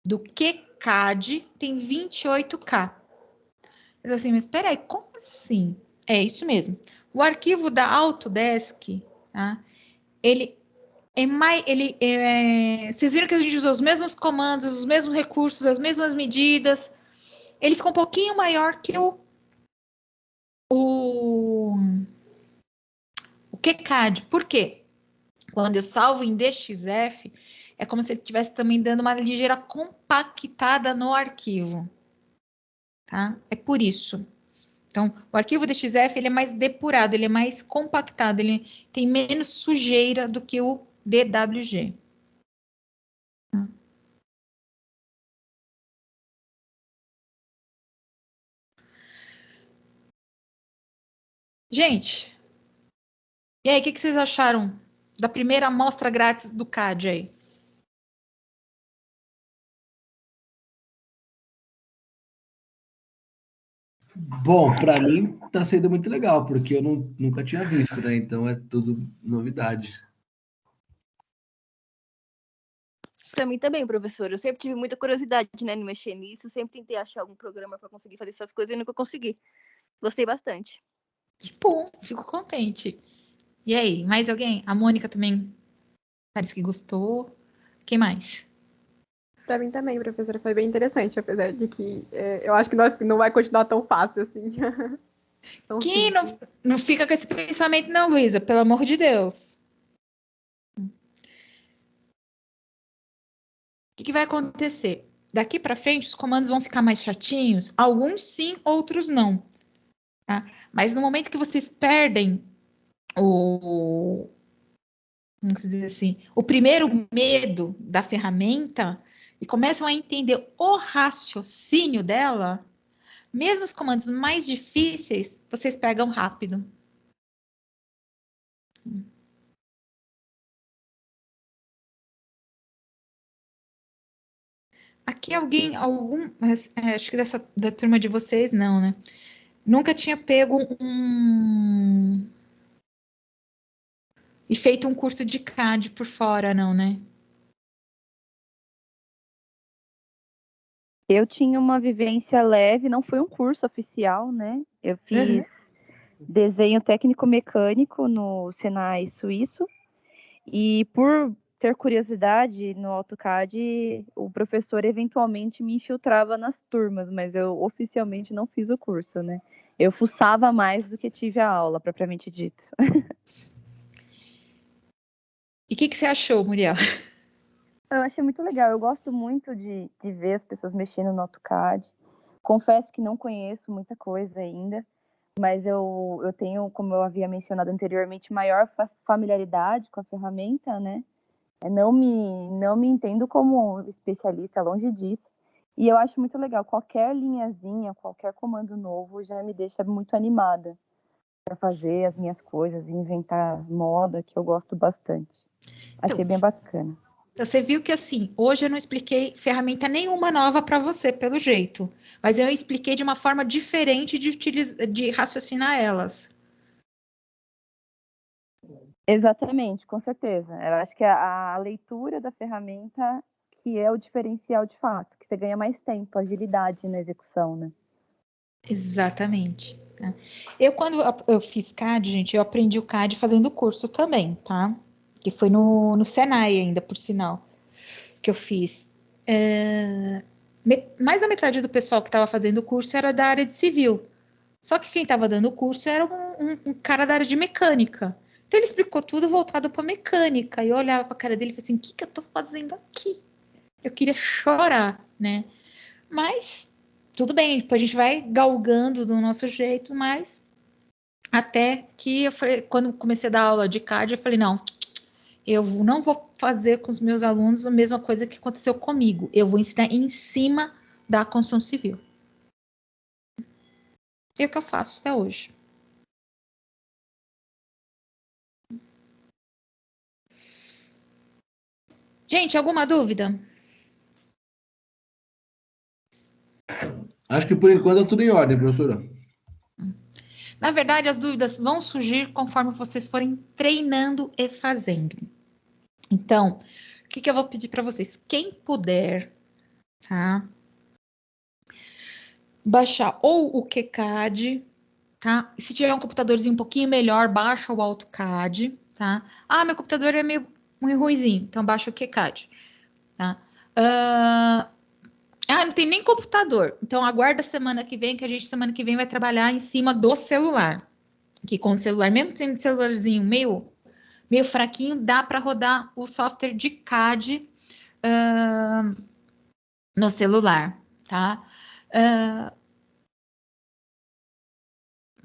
do QCAD tem 28K. Mas assim, mas espera aí, como assim? É isso mesmo. O arquivo da Autodesk, tá? Ele é mais, vocês viram que a gente usou os mesmos comandos, os mesmos recursos, as mesmas medidas. Ele fica um pouquinho maior que o QCAD. Por quê? Quando eu salvo em DXF, é como se ele estivesse também dando uma ligeira compactada no arquivo. Tá? É por isso. Então, o arquivo DXF ele é mais depurado, ele é mais compactado, ele tem menos sujeira do que o DWG. Gente, e aí, o que vocês acharam da primeira amostra grátis do CAD aí? Bom, para mim tá sendo muito legal, porque eu nunca tinha visto, né? Então é tudo novidade. Pra mim também, professor. Eu sempre tive muita curiosidade, né, de mexer nisso. Sempre tentei achar algum programa para conseguir fazer essas coisas e nunca consegui. Gostei bastante. Que bom, fico contente. E aí, mais alguém? A Mônica também parece que gostou. Quem mais? Pra mim também, professora, foi bem interessante, apesar de que eu acho que não vai continuar tão fácil assim. Tão Que simples. não fica com esse pensamento, não, Luísa, pelo amor de Deus. O que vai acontecer? Daqui para frente, os comandos vão ficar mais chatinhos. Alguns sim, outros não. Tá? Mas no momento que vocês perdem como se diz assim, o primeiro medo da ferramenta e começam a entender o raciocínio dela, mesmo os comandos mais difíceis, vocês pegam rápido. Aqui acho que da turma de vocês, não, né? Nunca tinha pego e feito um curso de CAD por fora, não, né? Eu tinha uma vivência leve, não foi um curso oficial, né? Eu fiz desenho técnico-mecânico no Senai suíço e por ter curiosidade no AutoCAD, o professor eventualmente me infiltrava nas turmas, mas eu oficialmente não fiz o curso, né? Eu fuçava mais do que tive a aula, propriamente dito. E o que você achou, Muriel? Eu achei muito legal. Eu gosto muito de ver as pessoas mexendo no AutoCAD. Confesso que não conheço muita coisa ainda, mas eu tenho, como eu havia mencionado anteriormente, maior familiaridade com a ferramenta, né? Não me entendo como especialista, longe disso. E eu acho muito legal. Qualquer linhazinha, qualquer comando novo já me deixa muito animada para fazer as minhas coisas e inventar moda, que eu gosto bastante. Achei Então, bem bacana. Então, você viu que, assim, hoje eu não expliquei ferramenta nenhuma nova para você, pelo jeito. Mas eu expliquei de uma forma diferente de raciocinar elas. Exatamente, com certeza. Eu acho que a leitura da ferramenta que é o diferencial de fato, que você ganha mais tempo, agilidade na execução, né? Exatamente. Tá? Quando eu fiz CAD, gente, eu aprendi o CAD fazendo curso também, tá? Que foi no Senai ainda, por sinal, que eu fiz. Mais da metade do pessoal que estava fazendo o curso era da área de civil. Só que quem estava dando o curso era um cara da área de mecânica. Então ele explicou tudo voltado para mecânica. E eu olhava para a cara dele e falei assim: o que eu estou fazendo aqui? Eu queria chorar, né? Mas tudo bem, depois a gente vai galgando do nosso jeito, mas até que quando comecei a dar aula de CAD, eu falei: não, eu não vou fazer com os meus alunos a mesma coisa que aconteceu comigo. Eu vou ensinar em cima da construção civil. E é o que eu faço até hoje. Gente, alguma dúvida? Acho que por enquanto é tudo em ordem, professora. Na verdade, as dúvidas vão surgir conforme vocês forem treinando e fazendo. Então, o que eu vou pedir para vocês? Quem puder, tá? Baixar ou o QCAD, tá? Se tiver um computadorzinho um pouquinho melhor, baixa o AutoCAD, tá? Ah, meu computador é meio ruinzinho, então baixa o QCAD, tá? Não tem nem computador. Então aguarda a semana que vem, que a gente semana que vem vai trabalhar em cima do celular. Que com o celular, mesmo sendo celularzinho meio fraquinho, dá para rodar o software de CAD no celular, tá?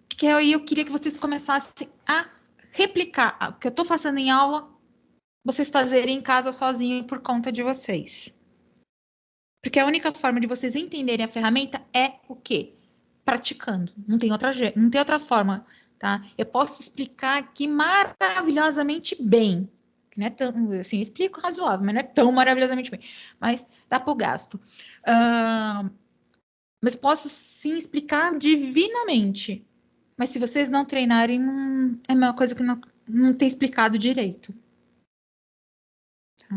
Que aí eu queria que vocês começassem a replicar o que eu estou fazendo em aula, vocês fazerem em casa sozinho por conta de vocês. Porque a única forma de vocês entenderem a ferramenta é o quê? Praticando. Não tem outra forma, tá? Eu posso explicar aqui maravilhosamente bem. Não é tão, assim, explico razoável, mas não é tão maravilhosamente bem. Mas dá para o gasto. Mas posso sim explicar divinamente. Mas se vocês não treinarem, é uma coisa que não tem explicado direito. Tá?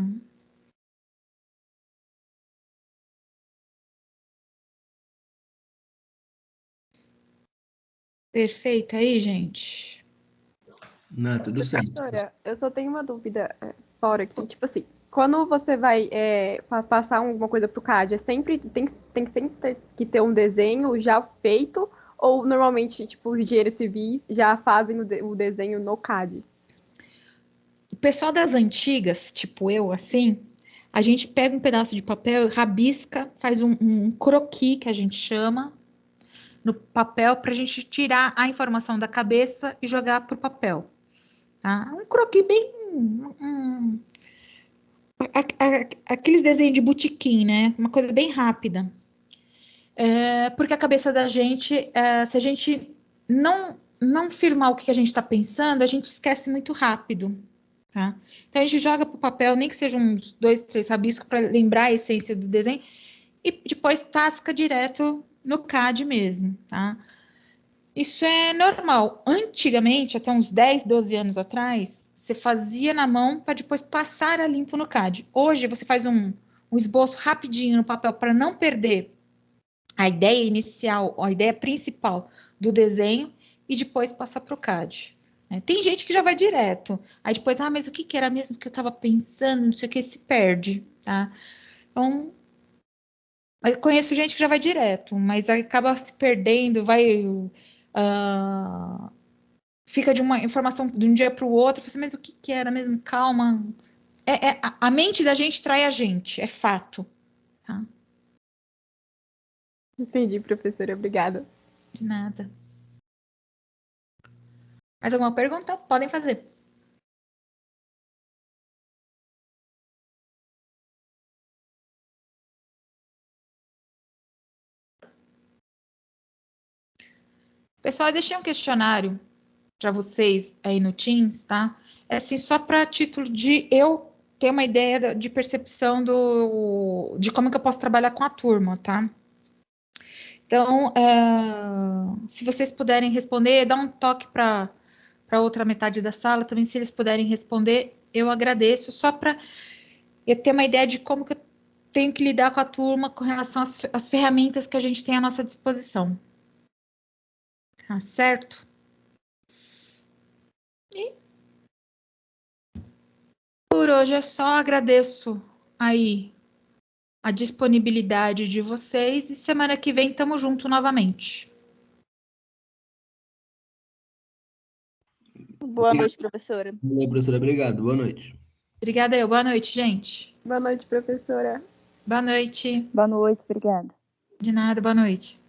Perfeito aí, gente? Não, tudo certo. Professora, eu só tenho uma dúvida fora aqui. Tipo assim, quando você vai passar alguma coisa pro CAD, tem sempre que ter um desenho já feito? Ou normalmente, tipo, os engenheiros civis já fazem o desenho no CAD? O pessoal das antigas, tipo eu, assim, a gente pega um pedaço de papel, rabisca, faz um croquis, que a gente chama, no papel, para a gente tirar a informação da cabeça e jogar para o papel. Tá? Um croquis bem... aqueles desenhos de botequim, né? Uma coisa bem rápida. Porque a cabeça da gente, se a gente não firmar o que a gente está pensando, a gente esquece muito rápido. Tá? Então a gente joga para o papel, nem que sejam uns 2, 3 rabiscos para lembrar a essência do desenho, e depois tasca direto no CAD mesmo. Tá? Isso é normal. Antigamente, até uns 10, 12 anos atrás, você fazia na mão para depois passar a limpo no CAD. Hoje você faz um esboço rapidinho no papel para não perder a ideia inicial, a ideia principal do desenho e depois passar para o CAD. Tem gente que já vai direto. Aí depois, mas o que era mesmo que eu estava pensando? Não sei o que, se perde, tá? Então, mas conheço gente que já vai direto, mas acaba se perdendo, fica de uma informação de um dia para o outro, assim, mas o que era mesmo? Calma. A mente da gente trai a gente, é fato. Tá? Entendi, professora. Obrigada. De nada. Mais alguma pergunta? Podem fazer. Pessoal, eu deixei um questionário para vocês aí no Teams, tá? É assim, só para título de eu ter uma ideia de percepção de como que eu posso trabalhar com a turma, tá? Então, se vocês puderem responder, dá um toque para outra metade da sala também, se eles puderem responder, eu agradeço, só para eu ter uma ideia de como que eu tenho que lidar com a turma com relação às ferramentas que a gente tem à nossa disposição. Tá certo? E por hoje é só, agradeço aí a disponibilidade de vocês e semana que vem estamos junto novamente. Boa noite, professora. Boa, professora, obrigado. Boa noite. Obrigada, boa noite, gente. Boa noite, professora. Boa noite. Boa noite, obrigada. De nada, boa noite.